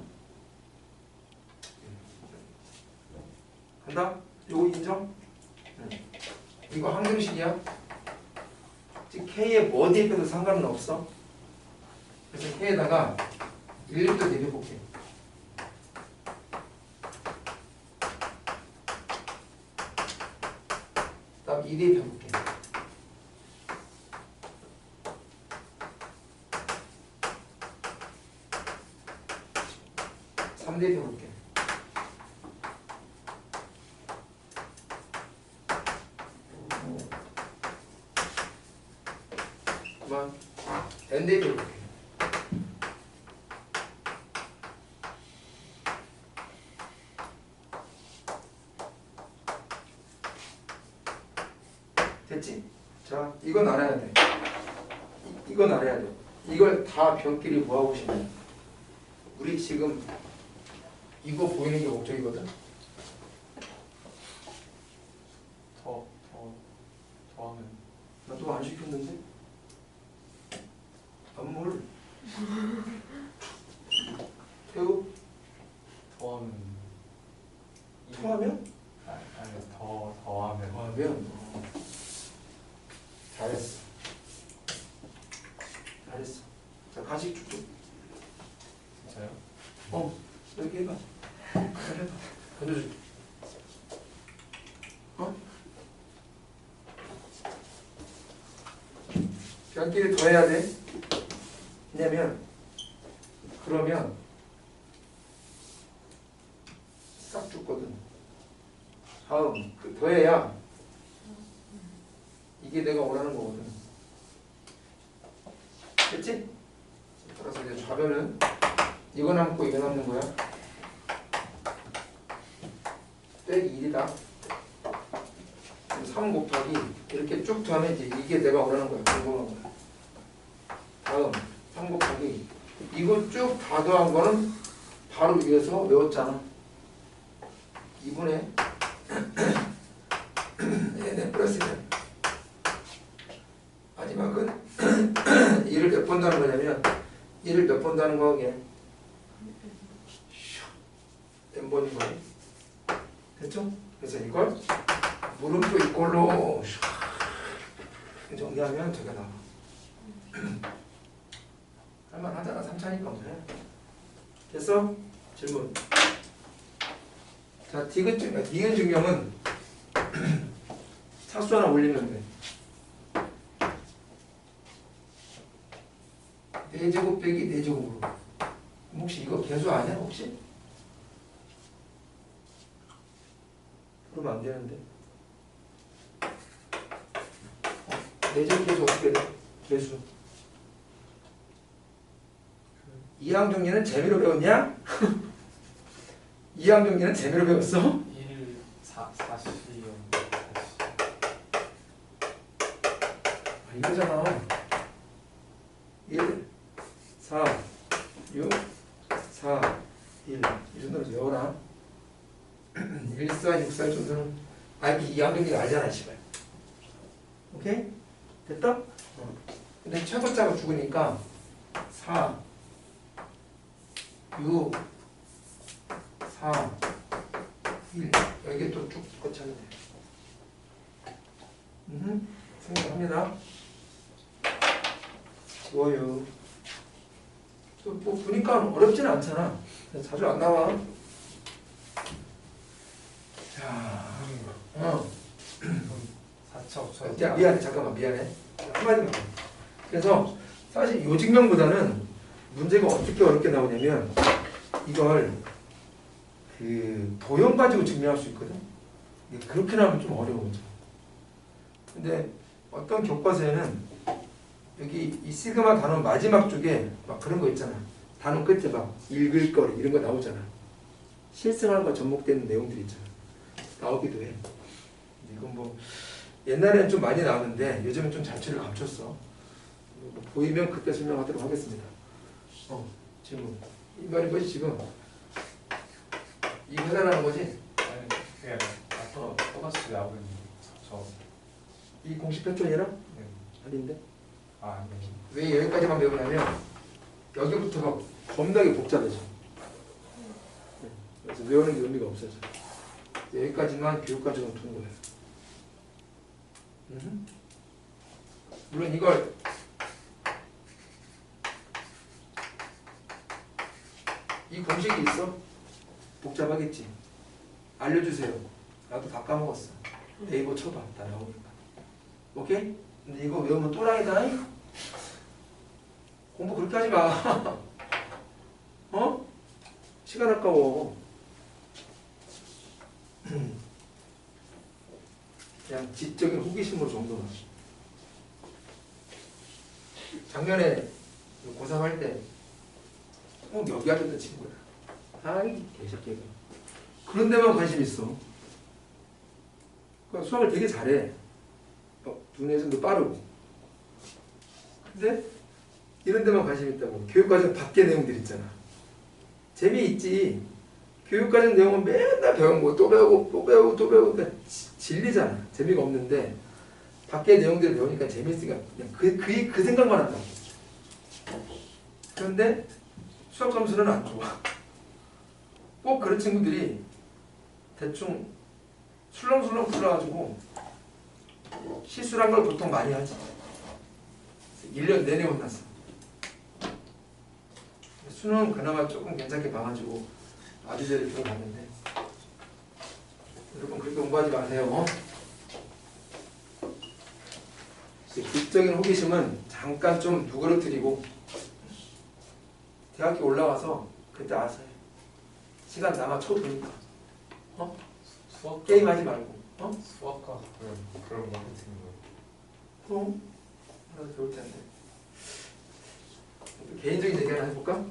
간다? 요거 인정? 이거 항등식이야. 즉 K에 뭐 대입해도 상관은 없어. 그래서 K에다가 1도 대입해볼게. 다음 2 대입해볼게. 대입해볼게. 그만. n 대입해볼게. 됐지? 자, 이건 알아야 돼. 이건 알아야 돼. 이걸 다 변끼리 뭐하고 싶냐? 우리 지금 이거 보이는 게 목적이거든. 더하면 나 또 안 시켰는데? 안물. 태우. 더하면 토하면? 아니 더하면 토하면. 잘했어. 잘했어. 자, 가식 쭉쭉. 진짜요? 여기 해봐. 해봐. 던져줄게. 변기를 더해야 돼. 왜냐면 그러면 싹 죽거든. 다음 더해야 이게 내가 원하는 거거든. 됐지? 따라서 이제 좌변은 이거 남고 이거 남는 거야. 빼기 1이다. 3 곱하기 이렇게 쭉 더하면 이제 이게 내가 원하는 거야. 궁금한 거야. 다음 3 곱하기 이거 쭉 다 더한 거는 바로 위에서 외웠잖아. 2분의 n 플러스 1. 마지막은 1을 몇 번 더하는 거냐면 1을 몇 번 더하는 거게 n번인 거예요. 됐죠? 그래서 이걸 물음표 이꼴로 정리하면 되게 나와. 할만하잖아. 3차니까 뭐 해. 됐어? 질문. 자, 니은 증명은 차수 하나 올리면 돼. 4제곱 빼기 4제곱으로. 혹시 이거 개수 아니야? 혹시? 그러면 안 되는데. 4제곱 개수 어떻게 돼? 개수. 이항 정리는 재미로 배웠냐? 이항 정리는 재미로 배웠어? 1, 40, 이거잖아. 1, 4, 6, 4, 1. 이 정도로 외워라. 1, 4, 6, 4 정도는 이 양변기가 알잖아, 씨발. 오케이? 됐다? 근데 최고자가 죽으니까 4, 6, 4, 1 여기 또 쭉 거쳐야 돼. 생각합니다. 쉬워요. 또 뭐 보니까 어렵진 않잖아. 자주 안 나와. 자, 4차 없어요. 야, 미안해. 잠깐만, 미안해. 한마디만. 그래서 사실 요직명보다는 문제가 어떻게 어렵게 나오냐면 이걸 그 도형 가지고 증명할 수 있거든. 이게 그렇게 나오면 좀 어려워져. 근데 어떤 교과서에는 여기 이 시그마 단원 마지막 쪽에 막 그런 거 있잖아. 단원 끝에 막 읽을 거리 이런 거 나오잖아. 실생활과 접목되는 내용들이 있잖아. 나오기도 해. 이건 뭐 옛날에는 좀 많이 나왔는데 요즘은 좀 자취를 감췄어. 뭐 보이면 그때 설명하도록 하겠습니다. 지금 이 말이 뭐지 지금? 이거 해달라는 거지? 아니 그게 아니라 똑같이 나오는 저. 이 공식 패턴이랑? 네. 아닌데? 아 네. 왜 여기까지만 배우냐면 여기부터가 겁나게 복잡해져. 그래서 외우는 게 의미가 없어져. 여기까지만 교육과정을 두는 거예요. 물론 이걸 이 공식이 있어? 복잡하겠지. 알려주세요. 나도 다 까먹었어. 네이버 쳐봐. 다 나오니까. 오케이? 근데 이거 외우면 또라이다. 공부 그렇게 하지 마. 어? 시간 아까워. 그냥 지적인 호기심으로 정도만. 작년에 고3 할 때 꼭 여기 앉았던 친구야. 아이 개새끼가. 그런 데만 관심 있어. 그러니까 수학을 되게 잘해. 두뇌에서도 빠르고. 근데 이런 데만 관심 있다고. 교육과정 밖의 내용들 있잖아. 재미있지. 교육과정 내용은 맨날 배운 거 또 배우고 또 배우고 또 배우고 그러니까 질리잖아. 재미가 없는데 밖의 내용들을 배우니까 재미있으니까 그냥 그 생각만 한다. 그런데 수학 점수는 안 좋아. 꼭 그런 친구들이 대충 술렁술렁 풀어가지고 실수란 걸 보통 많이 하지. 1년 내내 혼났어. 수능 그나마 조금 괜찮게 봐가지고 아주제를 들어갔는데 여러분 그렇게 공부하지 마세요. 지적인 호기심은 잠깐 좀 누그러뜨리고 대학교 올라와서 그때 알아서 해. 시간 남아 쳐보니까 수학 게임하지 말고 수학과 그런 거 같은 거. 하나 배울 텐데. 개인적인 얘기 하나 해볼까?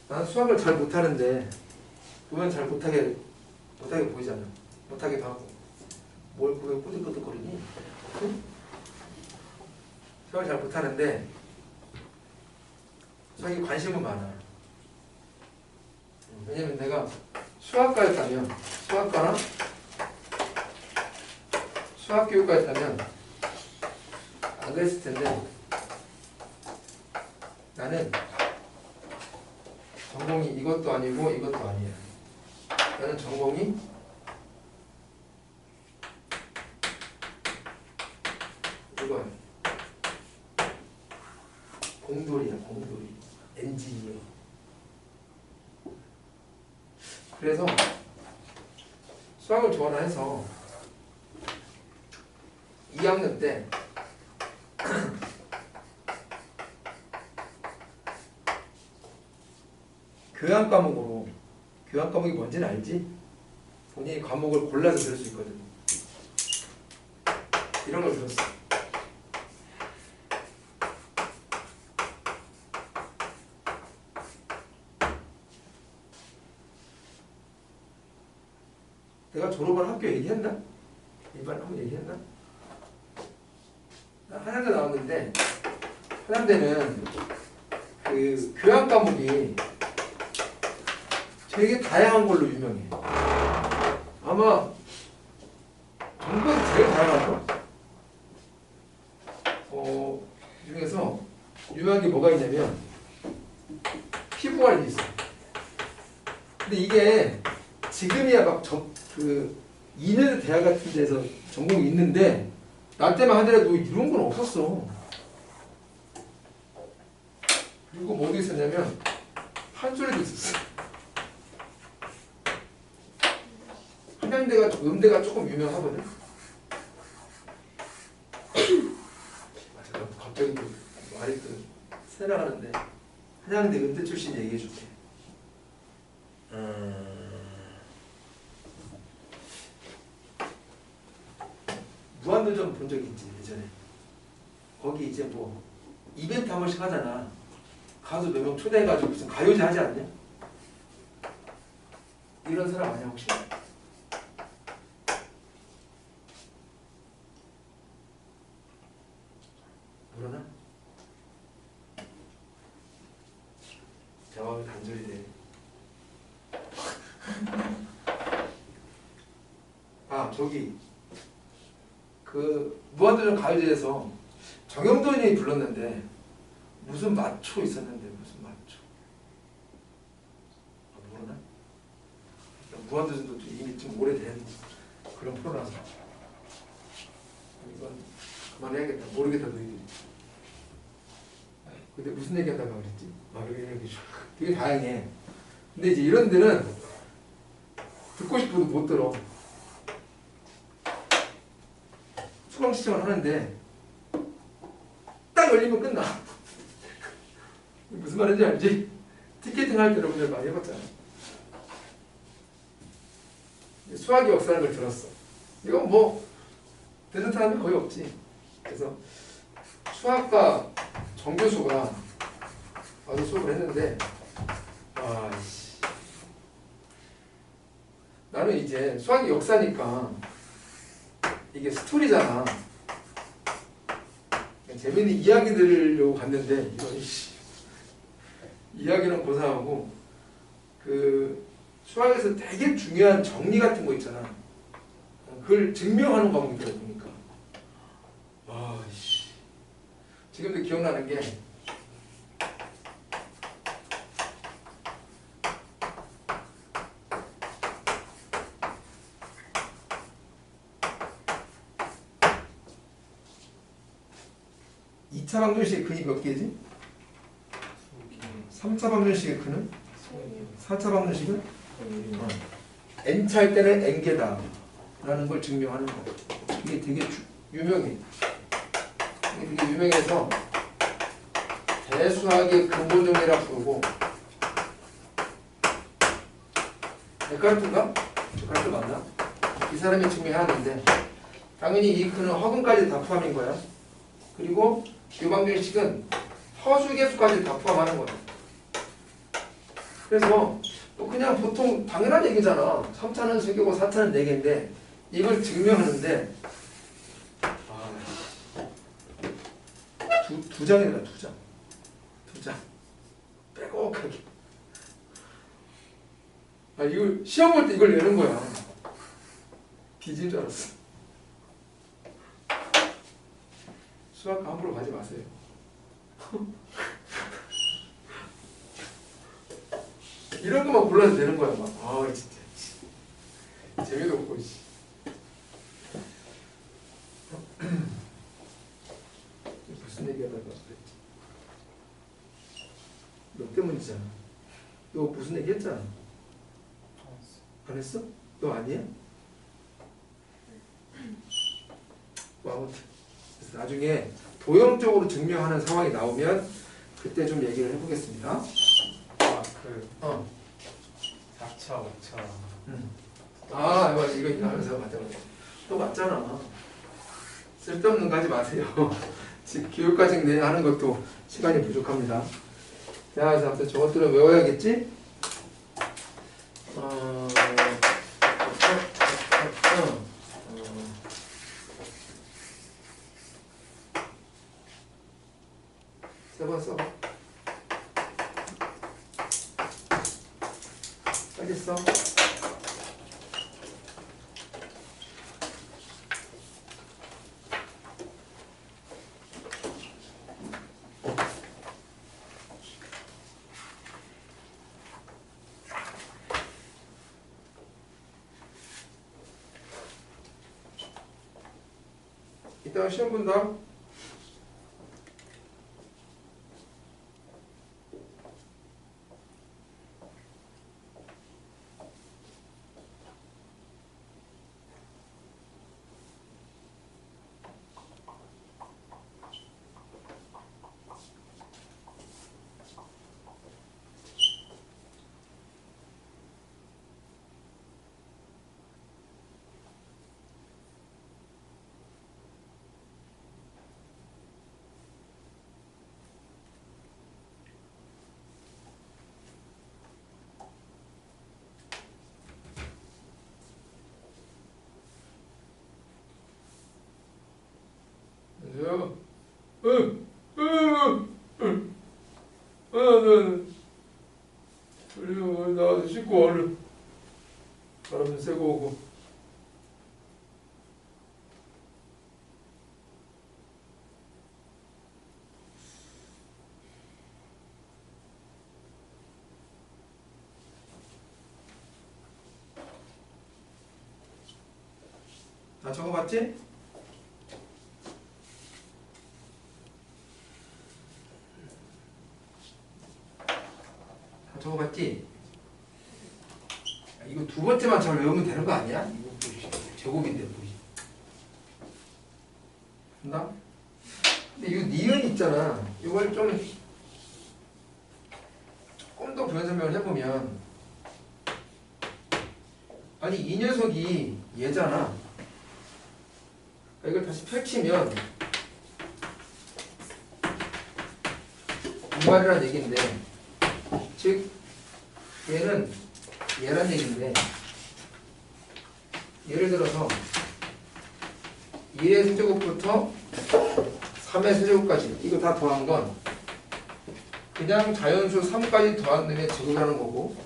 나는 수학을 잘 못하는데 보면 잘 못하게 보이잖아. 못하게 봐고 뭘 보면 꾸득꾸득거리니? 수학을 잘 못하는데 수학에 관심은 많아. 왜냐면 내가 수학과였다면 수학과나 수학교육과였다면 안 그랬을 텐데 나는 전공이 이것도 아니고 이것도 아니야. 나는 전공이 이거야. 공돌이야, 공돌이. 엔지니어. 그래서 수학을 좋아라 해서 2학년 때 교양 과목이 뭔지는 알지? 본인이 과목을 골라서 들을 수 있거든. 이런 걸 들었어. 내가 졸업한 학교 얘기했나? 일반 한번 얘기했나? 나 한양대 나왔는데 한양대는 그 교양 과목이 되게 다양한 걸로 유명해. 아마 전국에서 제일 다양할까? 이 중에서 유명한 게 뭐가 있냐면 피부 관리 있어. 근데 이게 지금이야 막 그 2년 대학 같은 데서 전공이 있는데 나 때만 하더라도 이런 건 없었어. 그리고 뭐도 있었냐면 판소리도 있었어. 한양대가 음대가 조금 유명하거든. 잠깐 갑자기 또 말이 또 새나가는데 한양대 음대 출신 얘기해줄게. 무한도전 본 적이 있지 예전에. 거기 이제 뭐 이벤트 한 번씩 하잖아. 가수 몇 명 초대해가지고 무슨 가요제 하지 않냐? 이런 사람 아니야 혹시? 모르나? 대화가 단절이 돼. 아 저기 그 무한도전 가요제에서 정영돈이 불렀는데 무슨 마초 있었는데 무슨 마초? 아, 모르나? 무한도전도 이미 좀 오래된 그런 프로라서 이건 그만해야겠다. 모르겠다 너희들이. 근데 무슨 얘기한다고 그랬지? 이런 얘기 되게 다양해. 근데 이제 이런 데는 듣고 싶어도 못 들어. 수강 신청을 하는데 딱 열리면 끝나. 무슨 말인지 알지? 티켓팅 할 때 여러분들 많이 해봤잖아. 수학의 역사라는 걸 들었어. 이건 뭐 듣는 사람이 거의 없지. 그래서 수학과 정교수가 와서 수업을 했는데 나는 이제 수학의 역사니까 이게 스토리잖아. 재밌는 이야기 들으려고 갔는데 이건 이야기는 고사하고 그 수학에서 되게 중요한 정리 같은 거 있잖아. 그걸 증명하는 과목이더라고 보니까. 지금도 기억나는 게 (2차) 방정식의 근이 몇 개지? 3차 방정식의 근은? 4차 방정식은? n차 할 때는 n개다 라는 걸 증명하는 거. 이게 되게 유명해. 이게 되게 유명해서 대수학의 근본정리라 부르고. 데카르트인가? 데카르트 맞나? 이 사람이 증명하는데 당연히 이 근은 허근까지 다 포함인 거야. 그리고 이 방정식은 허수계수까지 다 포함하는 거야. 그래서 그냥 보통 당연한 얘기잖아. 3차는 3개고 4차는 4개인데 이걸 증명하는데 두 장이라 두 장 빼곡하게. 이걸 시험 볼 때 이걸 내는 거야. 빚인 줄 알았어. 수학과 함부로 가지 마세요. 이런 것만 골라도 되는 거야. 막 진짜 재미도 없고. 무슨 얘기하다가 그랬지? 너 때문이잖아. 너 무슨 얘기 했잖아. 안 했어? 너 아니야? 아무튼 그래서 나중에 도형적으로 증명하는 상황이 나오면 그때 좀 얘기를 해보겠습니다. 4차, 5차. 이거 하면서 맞아. 또 맞잖아. 쓸데없는 거 하지 마세요. 지금 교육과정 내 하는 것도 시간이 부족합니다. 자, 그래서 아무튼 저것들은 외워야겠지? 세 번 써봐. 알겠어? 이따가 시험 본다. 안녕하세요. 나와서 씻고 얼른 바람 좀 쐬고 오고. 다 적어봤지? 다 적어봤지? 이거 두 번째만 잘 외우면 되는 거 아니야? 이거 보시. 제곱인데 보시. 된다? 근데 이거 니은 있잖아. 이걸 좀 조금 더 부연 설명을 해보면, 아니 이 녀석이 얘잖아. 이걸 다시 펼치면 이 말이란 얘기인데, 즉 얘는 얘란 얘기인데, 예를 들어서 1의 세제곱부터 3의 세제곱까지 이거 다 더한 건 그냥 자연수 3까지 더한 놈의 제곱이라는 거고,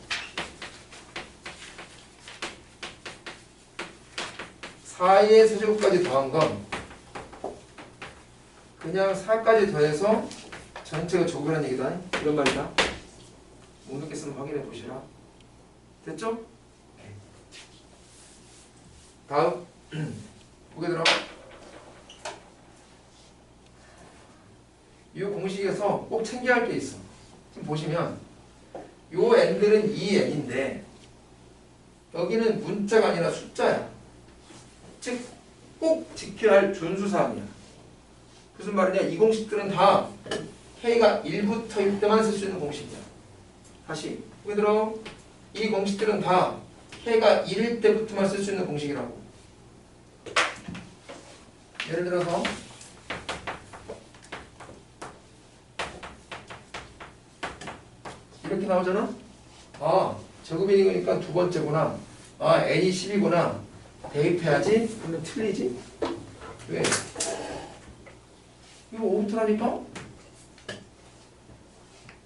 4의 세제곱까지 더한 건 그냥 4까지 더해서 전체가 제곱이라는 얘기다. 이런 말이다. 못 느꼈으면 확인해 보시라. 됐죠? 다음 보게 들어. 이 공식에서 꼭 챙겨야 할 게 있어. 지금 보시면 요 n들은 2n인데 여기는 문자가 아니라 숫자야. 즉 꼭 지켜야 할 준수사항이야. 무슨 말이냐? 이 공식들은 다 k가 1부터일 때만 쓸 수 있는 공식이야. 다시 보게 들어. 이 공식들은 다 k가 1일 때부터만 쓸 수 있는 공식이라고. 예를 들어서 이렇게 나오잖아. 아, 제곱이 이거니까 두 번째구나. 아, n이 10이구나. 대입해야지. 그러면 틀리지? 왜? 이거 5부터라니까?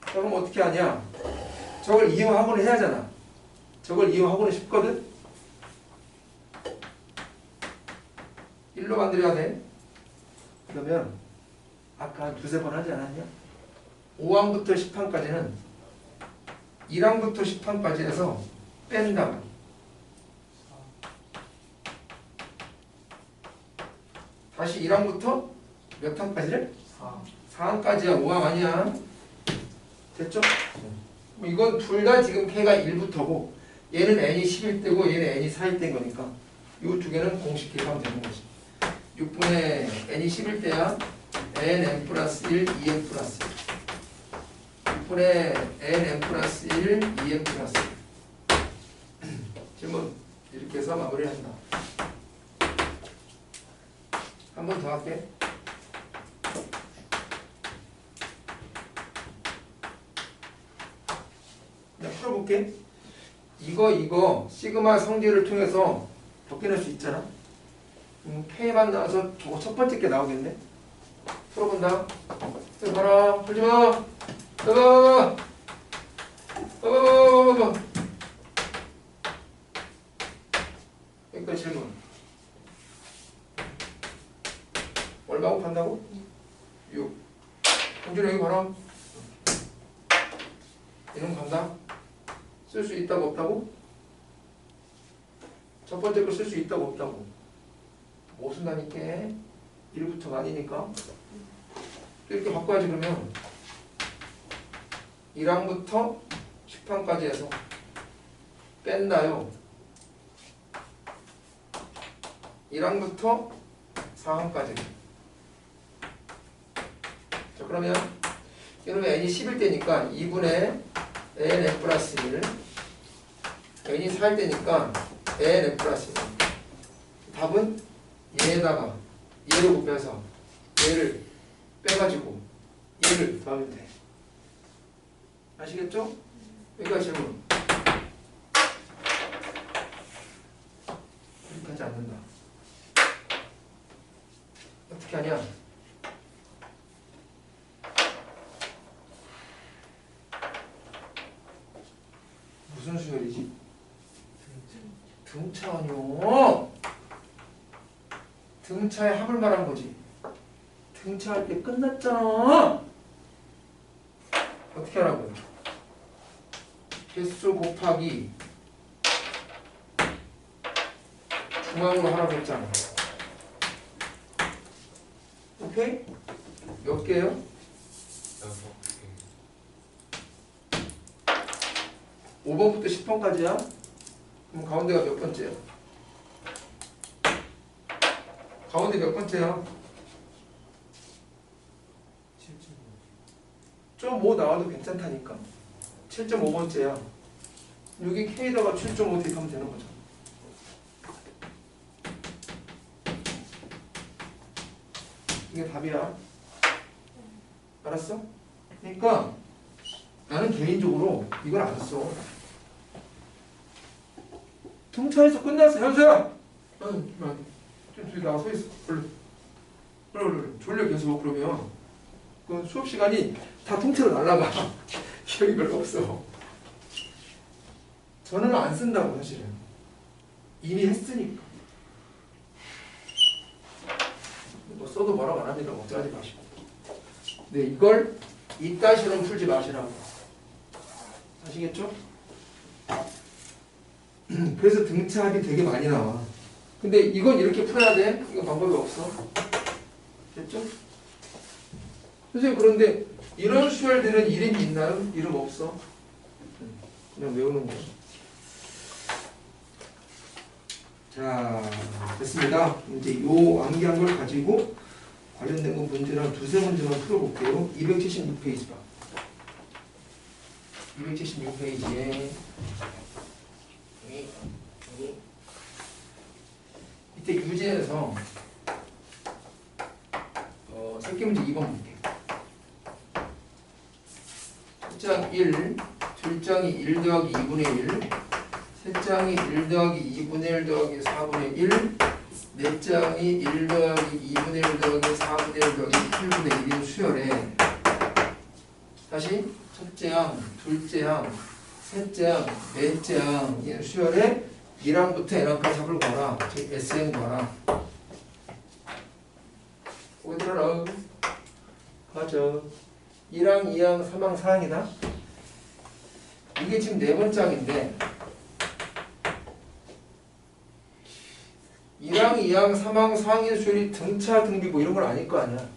그럼 어떻게 하냐? 저걸 이용하고는 해야 하잖아. 저걸 이용하고는 쉽거든? 1로 만들어야 돼. 그러면 아까 한 두세 번 하지 않았냐? 5항부터 10항까지는 1항부터 10항까지 해서 뺀다. 다시 1항부터 몇 항까지를? 4항까지야. 5항 아니야. 됐죠? 이건 둘 다 지금 k가 1부터고 얘는 n이 10일 때고 얘는 n이 4일 때인 거니까 이 두 개는 공식 기억하면 되는 거지. 6분의 n이 10일 때야 nn 플러스 1, 2n 플러스 1. 6분의 nn 플러스 1, 2n 플러스 1. 질문 이렇게 해서 마무리한다. 한 번 더 할게. 그냥 풀어볼게. 이거 시그마 성질을 통해서 벗겨낼 수 있잖아. K만 나와서 저거 첫 번째 게 나오겠네. 풀어본다. 여기 봐라. 풀지 마. 봐봐. 여기까지 질문. 얼마 곱한다고? 6. 공준이 여기 봐라. 이놈 간다. 쓸 수 있다고 없다고? 첫 번째 거 쓸 수 있다고 없다고? 못 쓴다니까. 1부터가 아니니까 이렇게 바꿔야지. 그러면 1항부터 10항까지 해서 뺀다요. 1항부터 4항까지. 자, 그러면 이러면 n이 10일 때니까 2분의 n f 플러스 1, n이 4일 때니까 n f 플러스 1. 답은 얘에다가 얘를 곱해서 얘를 빼가지고 얘를 더하면 돼. 아시겠죠? 여기가 질문. 이렇게 하지 않는다. 어떻게 하냐? 무슨 수열이지? 등차원이요. 등차의 합을 말한 거지. 등차할 때 끝났잖아. 어떻게 하라고요? 개수 곱하기 중앙으로 하라고 했잖아. 오케이? 몇 개요? 5번부터 10번까지야? 그럼 가운데가 몇 번째야? 가운데 몇 번째야? 7.5 나와도 괜찮다니까. 7.5번째야. 여기 K에다가 7.5 대입하면 되는 거죠. 이게 답이야. 알았어? 그러니까 나는 개인적으로 이걸 안 써. 등차에서 끝났어. 현수야! 좀 저기 나와 서 있어. 얼른. 졸려 계속. 그러면 그 수업 시간이 다 통째로 날라가. 기억이 별로 없어. 저는 안 쓴다고 사실은. 이미 했으니까. 뭐 써도 뭐라고 안 합니다. 걱정하지 마시고. 네, 이걸 이따시로는 풀지 마시라고. 아시겠죠? 그래서 등차합이 되게 많이 나와. 근데 이건 이렇게 풀어야 돼? 이거 방법이 없어. 됐죠? 선생님, 그런데 이런 수열들은 이름이 있나요? 이름 없어. 그냥 외우는 거예요. 자, 됐습니다. 이제 요 암기한 걸 가지고 관련된 거 문제랑 두세 문제만 풀어볼게요. 276페이지 봐. 276페이지에 여기 밑에 유제에서 새끼 문제 2번 볼게요. 첫장 1, 둘장이 1 더하기 2분의 1, 셋장이 1 더하기 2분의 1 더하기 4분의 1, 넷장이 1 더하기 2분의 1 더하기 4분의 1 더하기 8분의 1인 수열에 다시 첫째 항, 둘째 항, 셋째 항, 넷째 항인 수열에 1항부터 n항까지 합을 봐라. 즉 SN 봐라. 거기 들어라. 맞아. 1항, 2항, 3항, 4항이다. 이게 지금 네 번째 항인데 1항, 2항, 3항, 4항인 수열이 등차, 등비 뭐 이런 건 아닐 거 아니야.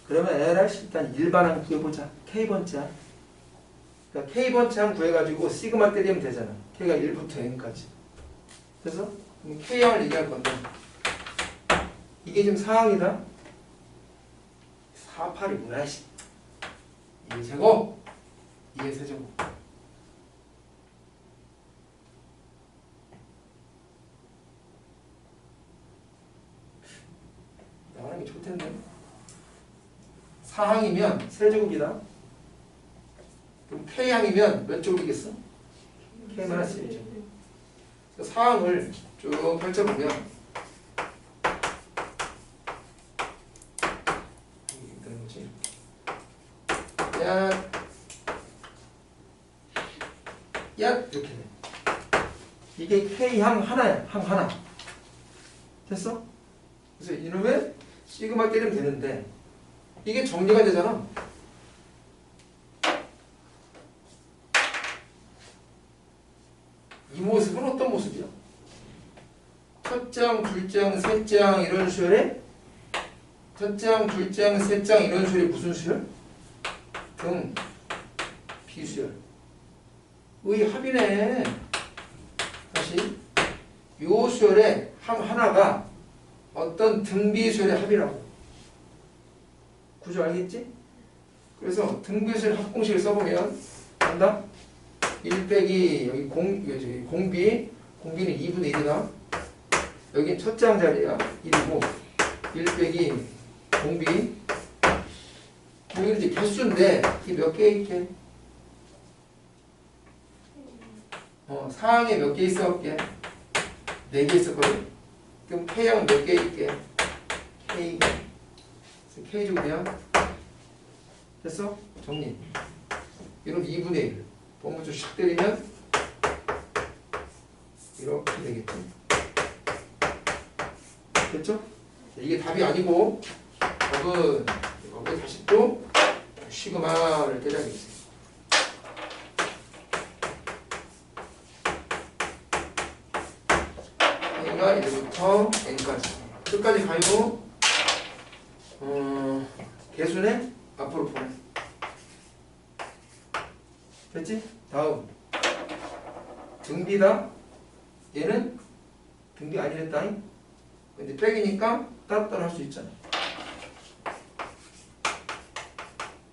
그러면 LRC 일단 일반항 구해보자. K번째야. 그러니까 K번째 항 구해가지고 시그마 때리면 되잖아. K가 1부터 N까지. 그래서 K항을 얘기할 건데 이게 지금 4항이다. 4, 8이구나. 2의 제곱, 2의 세제곱. 나가는 게 좋텐데. 4항이면 세제곱이다. 그럼 K항이면 몇 제곱이겠어? K-1이죠. 4항을 쭉 펼쳐보면 야 이렇게 돼. 이게 K항 하나야. 항 하나. 됐어? 그래서 이놈의 시그마 때리면 되는데 이게 정리가 되잖아. 이 모습은 어떤 모습이야? 첫장, 둘장, 셋장 이런 수열에 첫째 항, 둘째 항, 셋째 항 이런 수열이 무슨 수열? 등 비수열. 의 합이네. 다시 요 수열의 항 하나가 어떤 등비수열의 합이라고. 구조 알겠지? 그래서 등비수열 합공식을 써보면 한다. 1 빼기 여기 공비, 공비는 2분의 1이다. 여긴 첫째 항 자리야. 1이고 1 빼기 공비. 여기는 이제 개수인데 이게 몇 개 있게? 사항에 몇 개 있었게? 4개 있었거든. 그럼 K항은 몇 개 있게? K가 K제곱 그냥 됐어? 정리. 이런 2분의 1 범위줄 샥 때리면 이렇게 되겠지. 됐죠? 이게 답이 아니고 답은 여기 다시 또 시그마를 때려야겠어요. A가 1부터 N까지 끝까지 가요. 개수네 앞으로 보내. 됐지? 다음 등비다. 얘는 등비 아니랬다잉. 근데 빼기니까 따로따로 할 수 있잖아.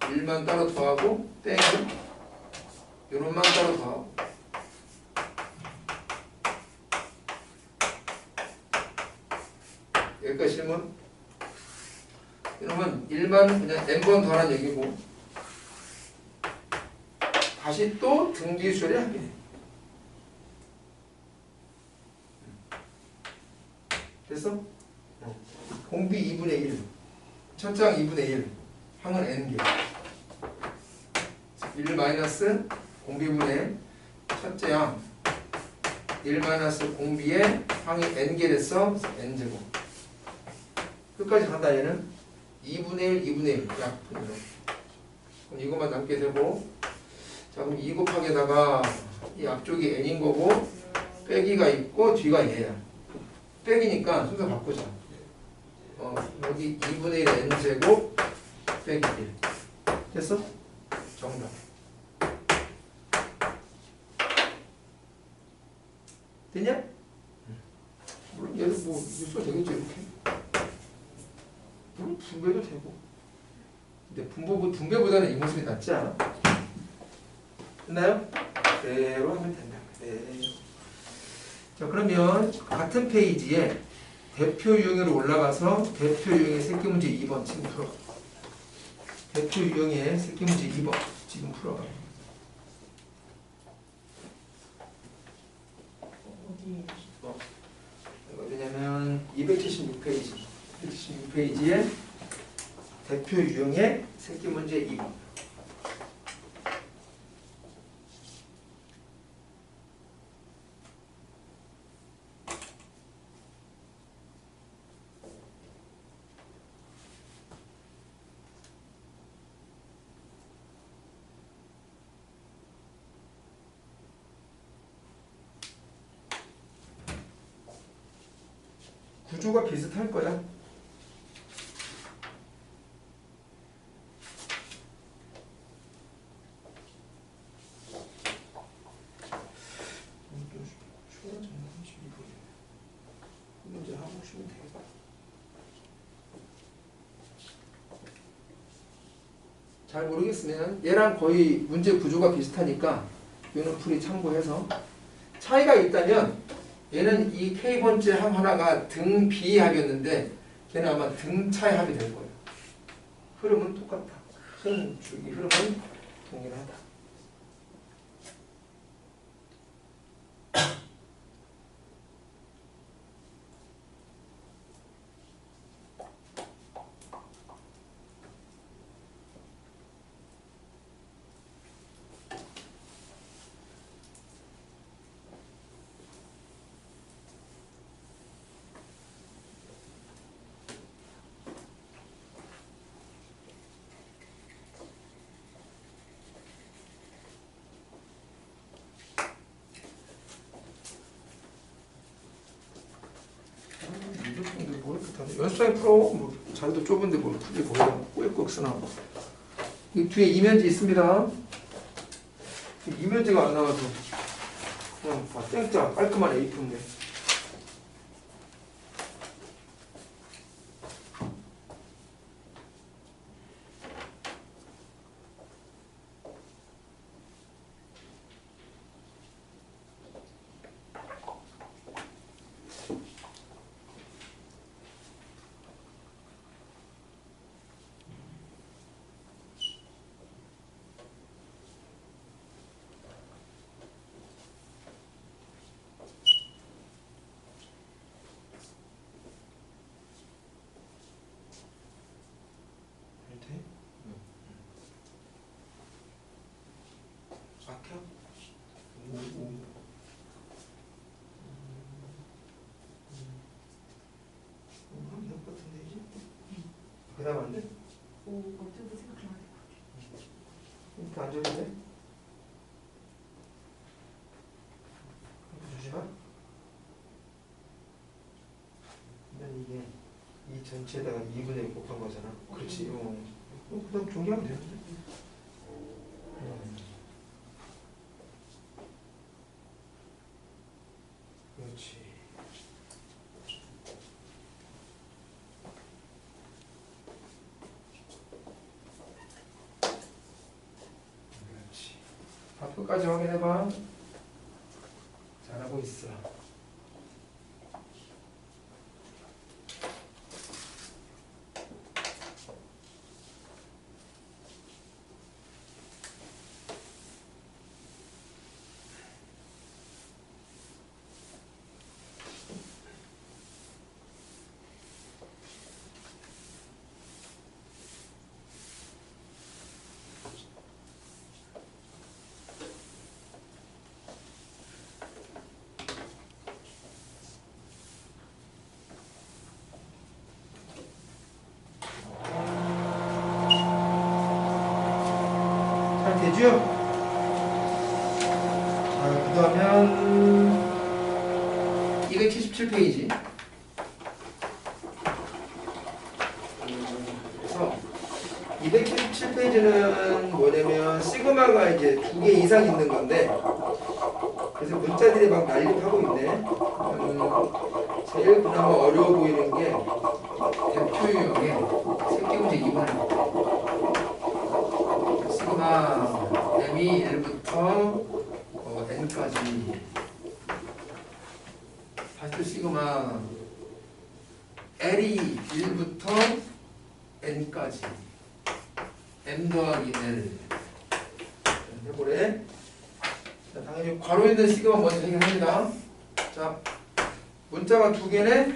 1만 따로 더하고 빼기 요런만 따로 더하고 여기까지 질문. 이러면 1만 그냥 n번 더하는 얘기고 다시 또 등비수열이 합이네. 됐어? 공비 2분의 1 첫째 항 2분의 1 항은 n개 1 마이너스 공비분의 첫째 항 1 마이너스 공비의 항이 n개 됐어. n제곱 끝까지 간다. 얘는 2분의 1 2분의 1 약분으로. 그럼 이것만 남게 되고 자 그럼 2 곱하기에다가 이 앞쪽이 n인 거고 빼기가 있고 뒤가 얘야. 빼기니까 순서 바꾸자. 여기 2분의 1 n제곱 빼기 1 됐어? 정답. 됐냐? 물론 얘도 뭐 유수가 되겠지 이렇게. 물론 분배도 되고. 근데 분배보다는 이 모습이 낫지 않아? 됐나요? 그대로 하면 된다. 그대로. 자 그러면 같은 페이지에 대표 유형으로 올라가서 대표 유형의 새끼 문제 2번 지금 풀어가. 대표 유형의 새끼 문제 2번 지금 풀어가. 어디? 왜냐면 276페이지 276페이지에 대표 유형의 새끼 문제 2번. 구조가 비슷할 거야. 문제 하고 싶으면 되겠다. 잘 모르겠으면 얘랑 거의 문제 구조가 비슷하니까 얘는 풀이 참고해서 차이가 있다면 얘는 이 K번째 항 하나가 등 B합이었는데 걔는 아마 등 차의 합이 될 거예요. 흐름은 똑같다. 큰 줄기 흐름은 동일하다. 연습장에 풀어. 뭐 자리도 좁은데 뭘 풀지 거기다 꾸역꾸역 쓰나. 이 뒤에 이면지 있습니다. 이면지가 안 나와서 그냥 땡짜 깔끔한 A4인데. 막혀? 할 같은데 이제? 그 다음 안 돼? 오, 어쩌고 생각해야 돼. 이렇게 앉아도 돼? 주지 마. 난 이게 이 전체에다가 2분의 1 곱한 거잖아. 그렇지. 그 다음 종이하면 되는데. 그렇지. 그렇지. 앞끝까지 확인해봐. 잘하고 있어. 잘 되죠? 자, 그 다음엔 277페이지. 그래서 277페이지는 뭐냐면 시그마가 이제 2개 이상 있는 건데, 그래서 문자들이 막 난립하고 있네. 제일 그나마 어려워 보이는 게 대표 유형의 새끼 문제 2번입니다. 시그마 m이 1부터 n까지. 다시 또 시그마 l이 1부터 n까지. m 더하기 l. 해보래. 자, 당연히 괄호 있는 시그마 먼저 해결합니다. 자, 문자가 2개네.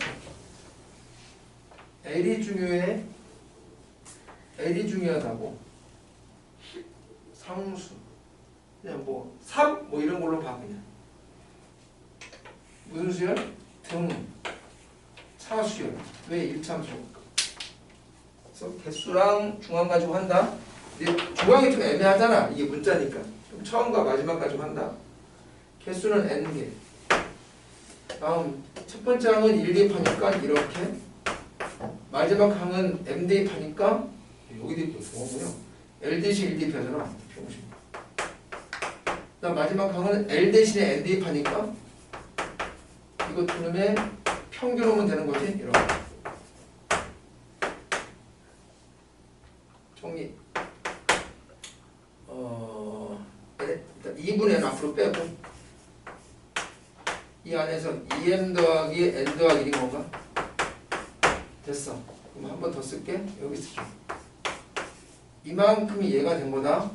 l이 중요해. l이 중요하다고. 상수. 그냥 뭐 3? 뭐 이런 걸로 봐 그냥. 무슨 수열? 등. 차수열. 왜 1참수? 그래서 개수랑 중앙 가지고 한다. 근데 중앙이 좀 애매하잖아. 이게 문자니까. 좀 처음과 마지막 가지고 한다. 개수는 n개. 다음 첫 번째 항은 1 대입하니까 이렇게. 마지막 항은 m 대입하니까 여기 대입했어. L 대신 1 대입하잖아. 병신. 그다음 마지막 항은 L 대신에 n 대입하니까 이것 그놈의 평균 오면 되는 거지. 이렇게. 정리. 일단 2분의 n 앞으로 빼고 이 안에서 2m 더하기 n 더하기 1인 건가? 됐어. 그럼 한 번 더 쓸게. 여기 쓸게. 이만큼이 얘가 된 거다.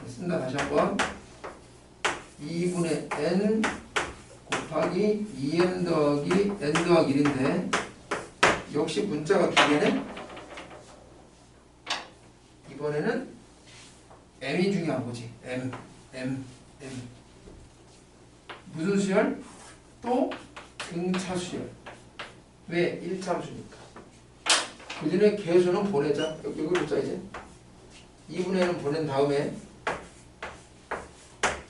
쓴다. 다시 한번. 2분의 n 곱하기 2m 더하기 n 더하기 1인데 역시 문자가 2개네. 이번에는 m이 중요한 거지. m. 무슨 수열? 또 등차 수열. 왜? 1참수니까. 그 전에 개수는 보내자. 여기 보자 이제. 2분의 1은 보낸 다음에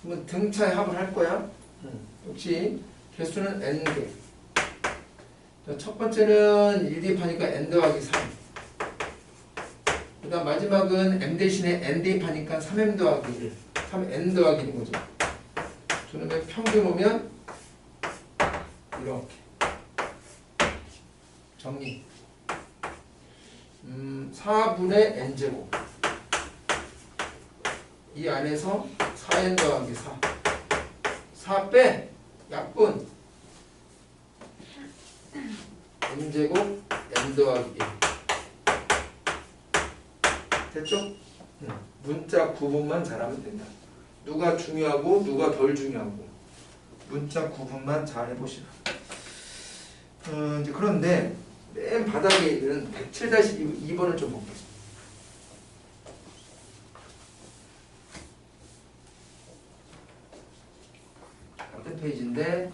그러면 등차의 합을 할 거야. 역시 개수는 n개. 자, 첫 번째는 1 대입하니까 n 더하기 3. 그 다음 마지막은 m 대신에 n 대입하니까 3m 더하기 1. 3n 더하기 1인 거죠. 저놈의 평균 오면 이렇게 정리. 4분의 n제곱. 이 안에서 4n 더하기 4. 4 빼 약분 n제곱 n 더하기 1. 됐죠? 문자 구분만 잘하면 된다. 누가 중요하고 누가 덜 중요하고 문자 구분만 잘 해보시라. 이제 그런데 맨 바닥에 있는 107-2번을 좀 볼게요. 같은 페이지인데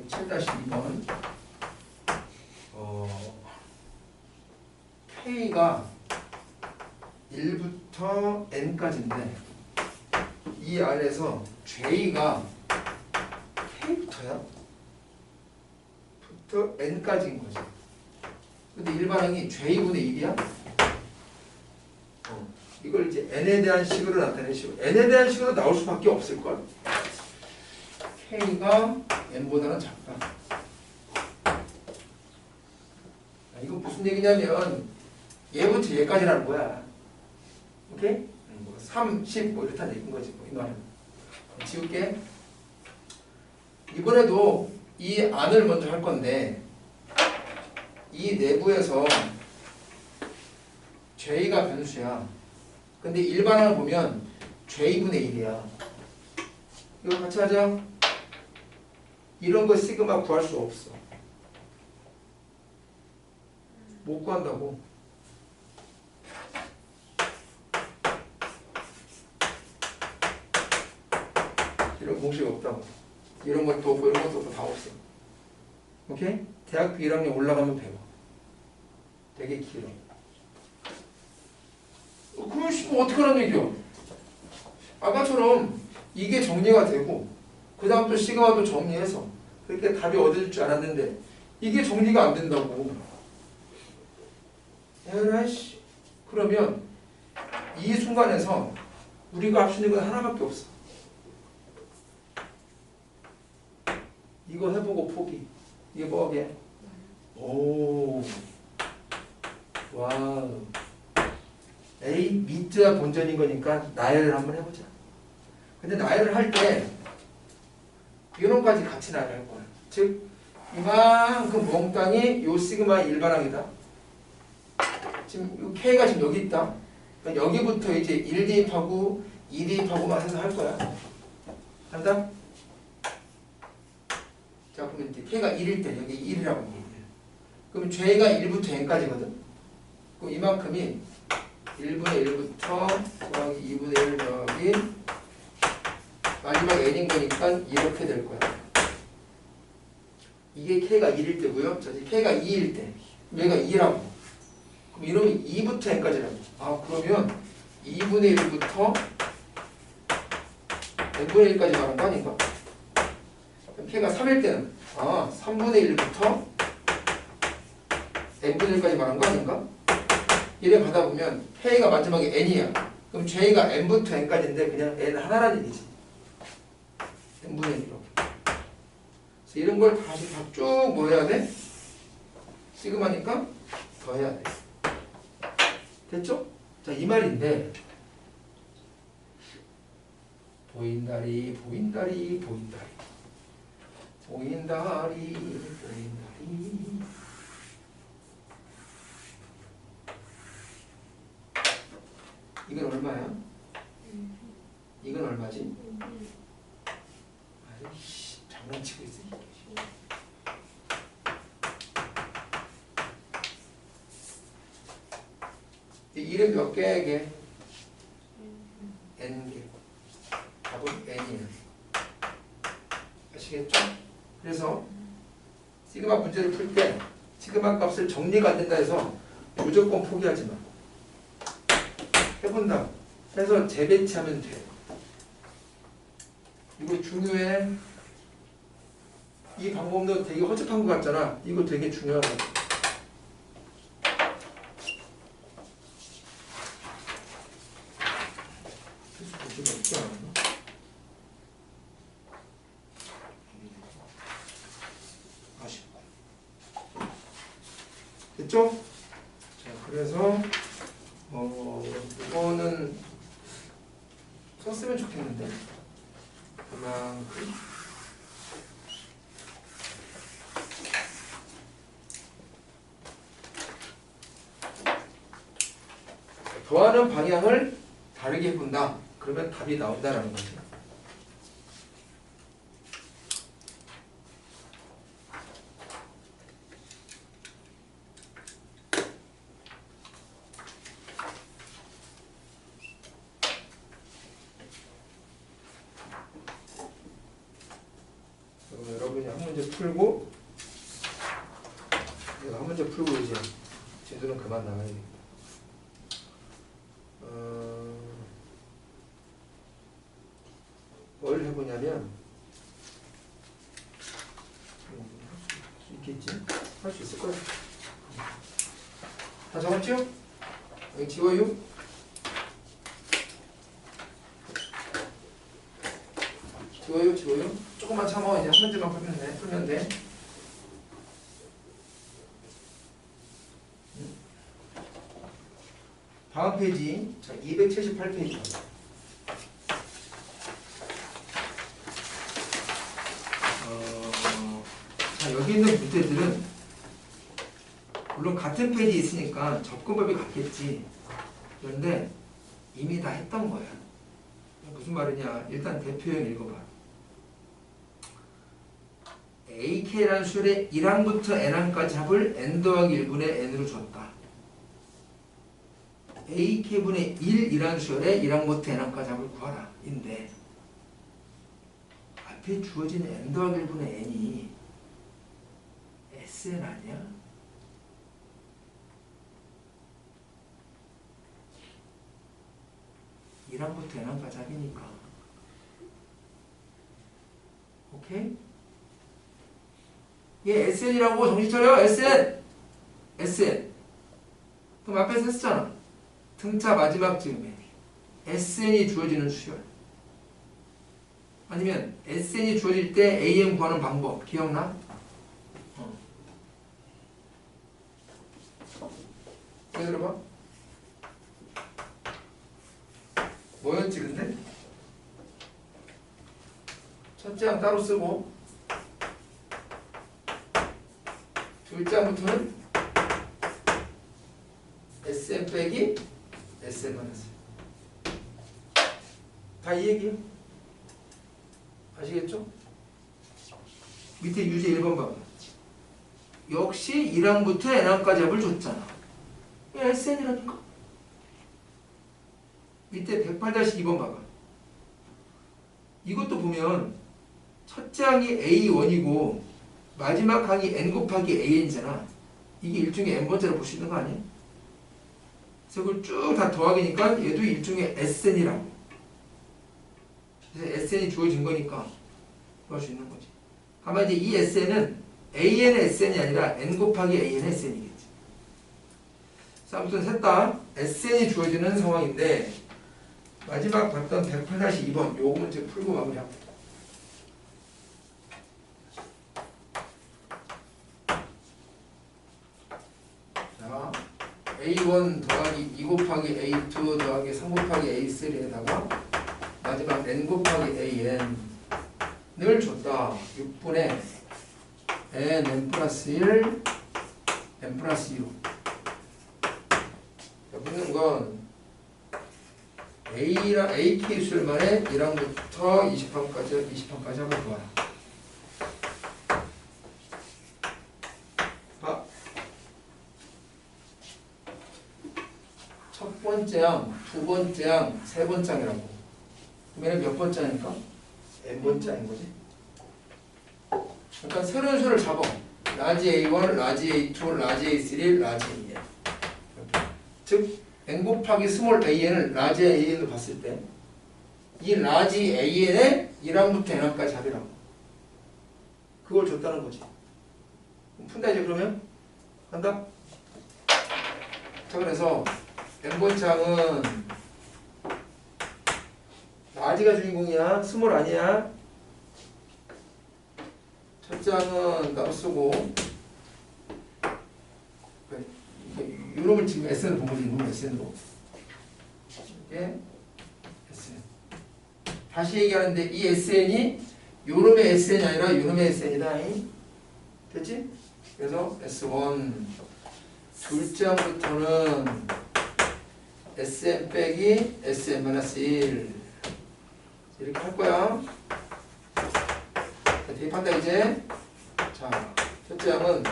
107-2번 K가 1부터 n까지인데 이 안에서 J가 K부터야? 부터 n까지인 거지. 근데 일반항이 J분의 1이야? 이걸 이제 n에 대한 식으로 나타내는 식으로 n에 대한 식으로 나올 수밖에 없을걸? K가 n보다는 작다. 이거 무슨 얘기냐면 얘부터 얘까지라는 거야. 오케이? 3, 10 뭐 이렇다는 얘기인 거지. 이 말은. 지울게. 이번에도 이 안을 먼저 할 건데 이 내부에서 J가 변수야. 근데 일반항을 보면 J분의 1이야. 이거 같이 하자. 이런 거 시그마 구할 수 없어. 못 구한다고. 이런 공식 없다고. 이런 것도 없고 이런 것도 없고 다 없어. 오케이? 대학교 1학년 올라가면 배워. 되게 길어. 그럼 뭐 어떻게 하라는 얘기야? 아까처럼 이게 정리가 되고 그 다음 또 시그마도 정리해서 그렇게 답이 얻어질 줄 알았는데 이게 정리가 안 된다고. 에라이씨. 그러면 이 순간에서 우리가 할 수 있는 건 하나밖에 없어. 이거 해보고 포기. 이게 뭐게? 오. 와우. A 미트가 본전인 거니까 나열을 한번 해보자. 근데 나열을 할 때 이놈까지 같이 나열할 거야. 즉 이만큼 몽땅이 요 시그마 일반항이다. 지금 K가 지금 여기 있다. 그러니까 여기부터 이제 1 대입하고 2 대입하고만 해서 할 거야. 한다? 자, 그러면 이제 K가 1일 때 여기 1이라고 얘기해. 그럼 J가 1부터 n까지거든. 그럼 이만큼이 1분의 1부터 더하기 2분의 1 더하기 마지막 n인 거니까 이렇게 될 거야. 이게 K가 1일 때고요. 자, K가 2일 때. 얘가 2라고. 그럼 이러면 2부터 n까지라고. 아, 그러면 2분의 1부터 n분의 1까지 말한 거 아닌가? 그럼 K가 3일 때는 3분의 1부터 n분의 1까지 말한 거 아닌가? 이래 받아보면 K가 마지막에 n이야. 그럼 J가 n부터 n까지인데 그냥 n 하나라는 얘기지. n분의 1 이렇게. 그래서 이런 걸 다시 다 쭉 뭐 해야 돼? 시그마니까 더 해야 돼. 됐죠? 자, 이 말인데 보인다리 보인다리 보인다리 보인다리 보인다리 이건 얼마야? 이건 얼마지? 아이씨, 장난치고 있어. 이 이름 몇 개야 이게? n개. 답은 n이야. 아시겠죠? 그래서 시그마 문제를 풀 때 시그마 값을 정리가 안 된다 해서 무조건 포기하지 마. 해본다. 해서 재배치하면 돼. 이거 중요해. 이 방법도 되게 허접한 것 같잖아. 이거 되게 중요하다. 문제가 없지 않았나? 아쉽고. 됐죠? 자, 그래서 이거는 썼으면 좋겠는데 그만큼 더하는 방향을 다르게 본다. 그러면 답이 나온다라는 거죠. 그럼 여러분이 한 문제 풀고 내가 한 문제 풀고 이제 진도는 그만 나가야 돼. 뭘 해보냐면 할 수 있겠지? 할 수 있을 거야. 다 적었죠? 여기 지워요. 지워요. 조금만 참아. 이제 한 문제만 풀면 돼. 다음 페이지. 자, 278페이지. 자, 여기 있는 문제들은 물론 같은 페이지에 있으니까 접근법이 같겠지. 그런데 이미 다 했던 거야. 무슨 말이냐? 일단 대표형 읽어봐. AK라는 수열의 1항부터 N항까지 합을 N 더하기 1분의 N으로 줬다. AK분의 1이라는 수열의 1항부터 N항까지 합을 구하라. 인데 앞에 주어진 N 더하기 1분의 N이 SN 아니야? N항부터 N항까지 합이니까. 오케이? 얘 SN이라고 정신 차려. SN. 그럼 앞에서 했었잖아. 등차 마지막 지음에 SN이 주어지는 수열. 아니면 SN이 주어질 때 AM 구하는 방법 기억나? 들어봐. 뭐였지 근데? 첫째 항 따로 쓰고 둘째 항부터는 SM 빼기 SN만 했어요. 다 이 얘기예요. 아시겠죠? 밑에 유제 1번 봐봐. 역시 1항부터 N항까지 합을 줬잖아. SN이라니까. 밑에 108-2번 봐봐. 이것도 보면 첫째 항이 A1이고 마지막 항이 N 곱하기 AN이잖아. 이게 일종의 N번째로 볼 수 있는 거 아니야? 그래서 그걸 쭉 다 더하기니까 얘도 일종의 SN이라고. 그래서 SN이 주어진 거니까 구할 수 있는 거지. 다만 이제 이 SN은 AN의 SN이 아니라 N 곱하기 AN의 SN이겠지. 자, 아무튼 셋 다 SN이 주어지는 상황인데 마지막 봤던 108-2번 요거 문제 풀고 마무리합니다. 자, A1 더하기 2 곱하기 A2 더하기 3 곱하기 A3에다가 마지막 N 곱하기 AN을 줬다. 6분의 N 플러스 1 N 플러스 2로 묻는 건 A랑 AK 수열만에 1항부터 20항까지 한번 보아라. 아, 첫 번째 항, 두 번째 항, 세 번째 항이라고. 그러면 몇 번째 항일까? N번째 항인 거지. 그러니까 새로운 수를 잡아. 라지 A1, 라지 A2, 라지 A3, 라지 AN. 즉 N 곱하기 스몰 AN을 라지 AN으로 봤을 때 이 라지 AN의 1항부터 N항까지 합이라고. 그걸 줬다는 거지. 푼다 이제 그러면 간다. 자 그래서 n번 장은 라지가 주인공이야. 스몰 아니야. 첫 장은 따로 쓰고 요놈을 지금 SN을 본 거지. 이놈 SN으로 이게 SN. 다시 얘기하는데 이 SN이 요놈의 SN이 아니라 요놈의 SN이다. 됐지? 그래서 S1 둘 장부터는 SN 빼기 SN-1 이렇게 할 거야. 자, 대입한다 이제. 자, 첫째 장은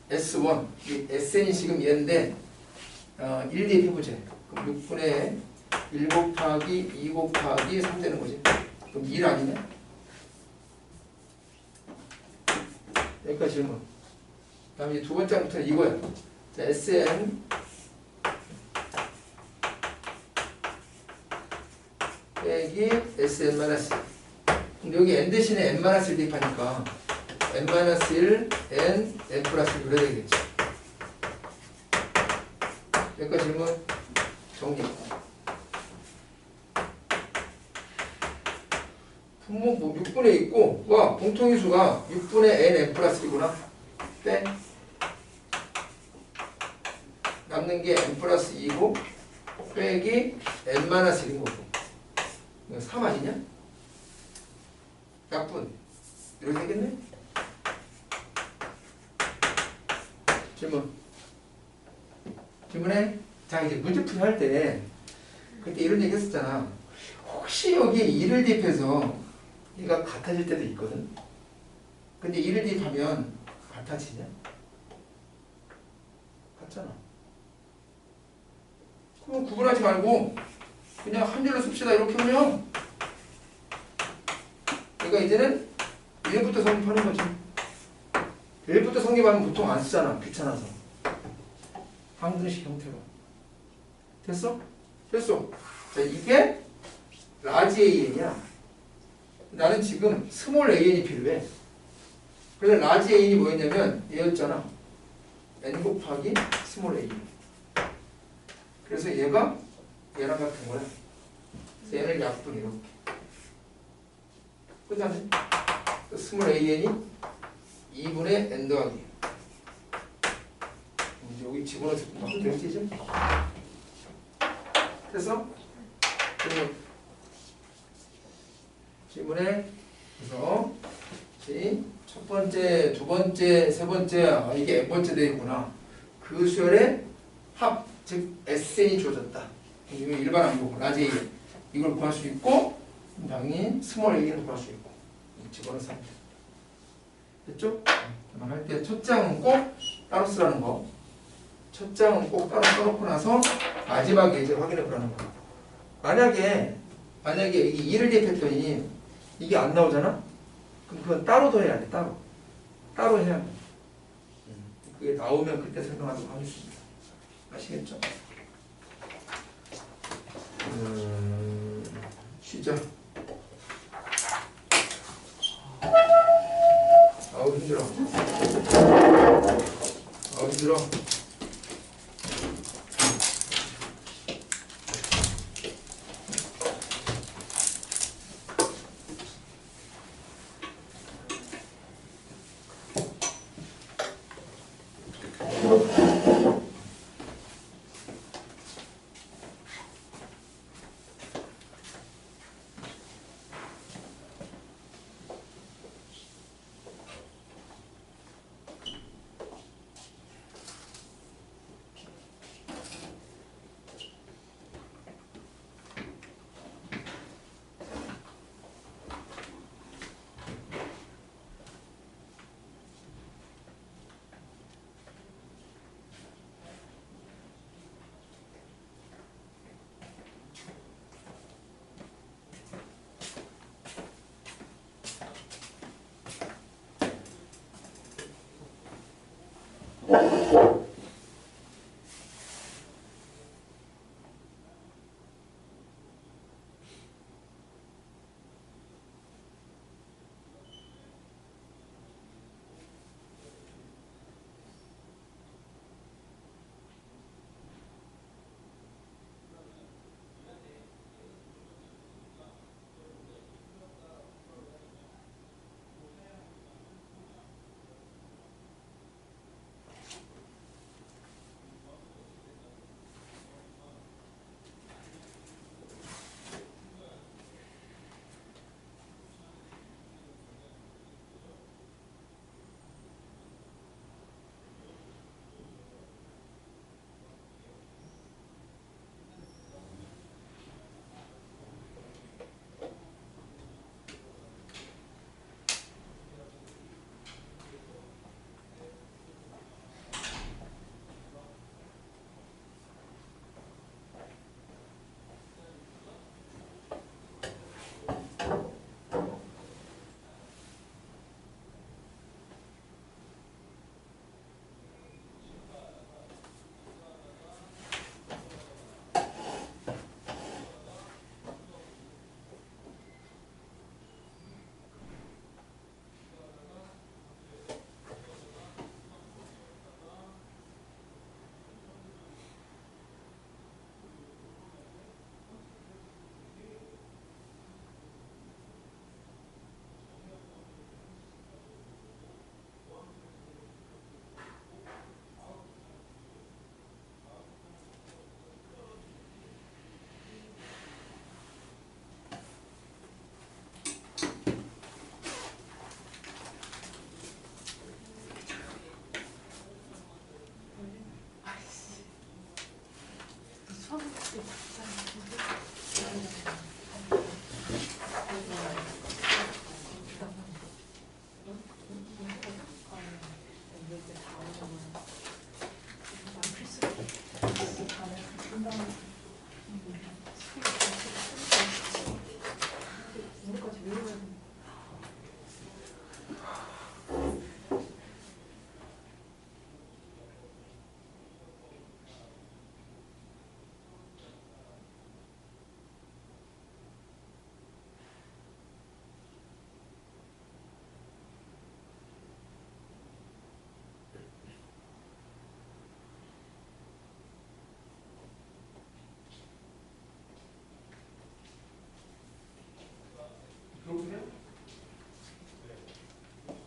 S1 이 SN이 지금 얘인데 1 대입해보자. 그럼 6분의 1 곱하기 2 곱하기 3 되는 거지. 그럼 1 아니냐? 여기까지 질문. 그 다음에 두 번째 장부터는 이거야. 자, SN 빼기 SN-1. 근데 여기 n 대신에 n-1 대입하니까 n-1, n, n 플러스 1 그래야 되겠지. 여기까지 질문 정리. 분모 뭐 6분의 있고 와 공통인수가 6분의 n, n 플러스 1이구나. 빼. 남는 게 n 플러스 2고 빼기 n-1인 거고. 3 아니냐? 약분. 이렇게 되겠네? 질문해? 자, 이제 문제풀이 할 때, 그때 이런 얘기 했었잖아. 혹시 여기에 2를 대입해서 얘가 같아질 때도 있거든? 근데 2를 대입하면 같아지냐? 같잖아. 그럼 구분하지 말고, 그냥 한 줄로 씁시다. 이렇게 하면, 그러니까 이제는 1부터 성립하는 거지. 1부터 성립하면 보통 안 쓰잖아. 귀찮아서. 방정식 형태로. 됐어? 됐어. 자, 이게 라지 AN이야. 나는 지금 스몰 AN이 필요해. 그래서 라지 AN이 뭐였냐면 얘였잖아. n 곱하기 스몰 AN. 그래서 얘가 얘랑 같은 거야. 그래서 얘를 약분 이렇게. 끝났네. 스몰 AN이 2분의 n 더하기. 여기 집어넣어서 막 되겠지? 됐어? 그리고 질문에 그래서 첫 번째, 두 번째, 세 번째 이게 n번째 되겠구나. 그 수열의 합, 즉 SN이 주어졌다. 이거 일반 항목, 라지 A 이걸 구할 수 있고 당연히 스몰 A를 구할 수 있고 집어넣어서 하면 돼. 됐죠? 할 때 첫 장은 꼭 따로 쓰라는 거. 첫 장은 꼭 따로 써놓고 나서 마지막에 이제 확인해 보라는 거. 만약에 이게 2를 대입했더니 이게 안 나오잖아? 그럼 그건 따로 더해야 돼. 따로 해야 돼. 그게 나오면 그때 설명하도록 하겠습니다. 아시겠죠? 쉬자. 아우 힘들어. 아우 힘들어.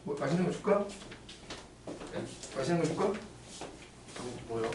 뭐 맛있는 거 줄까? 맛있는 거 줄까? 뭐요?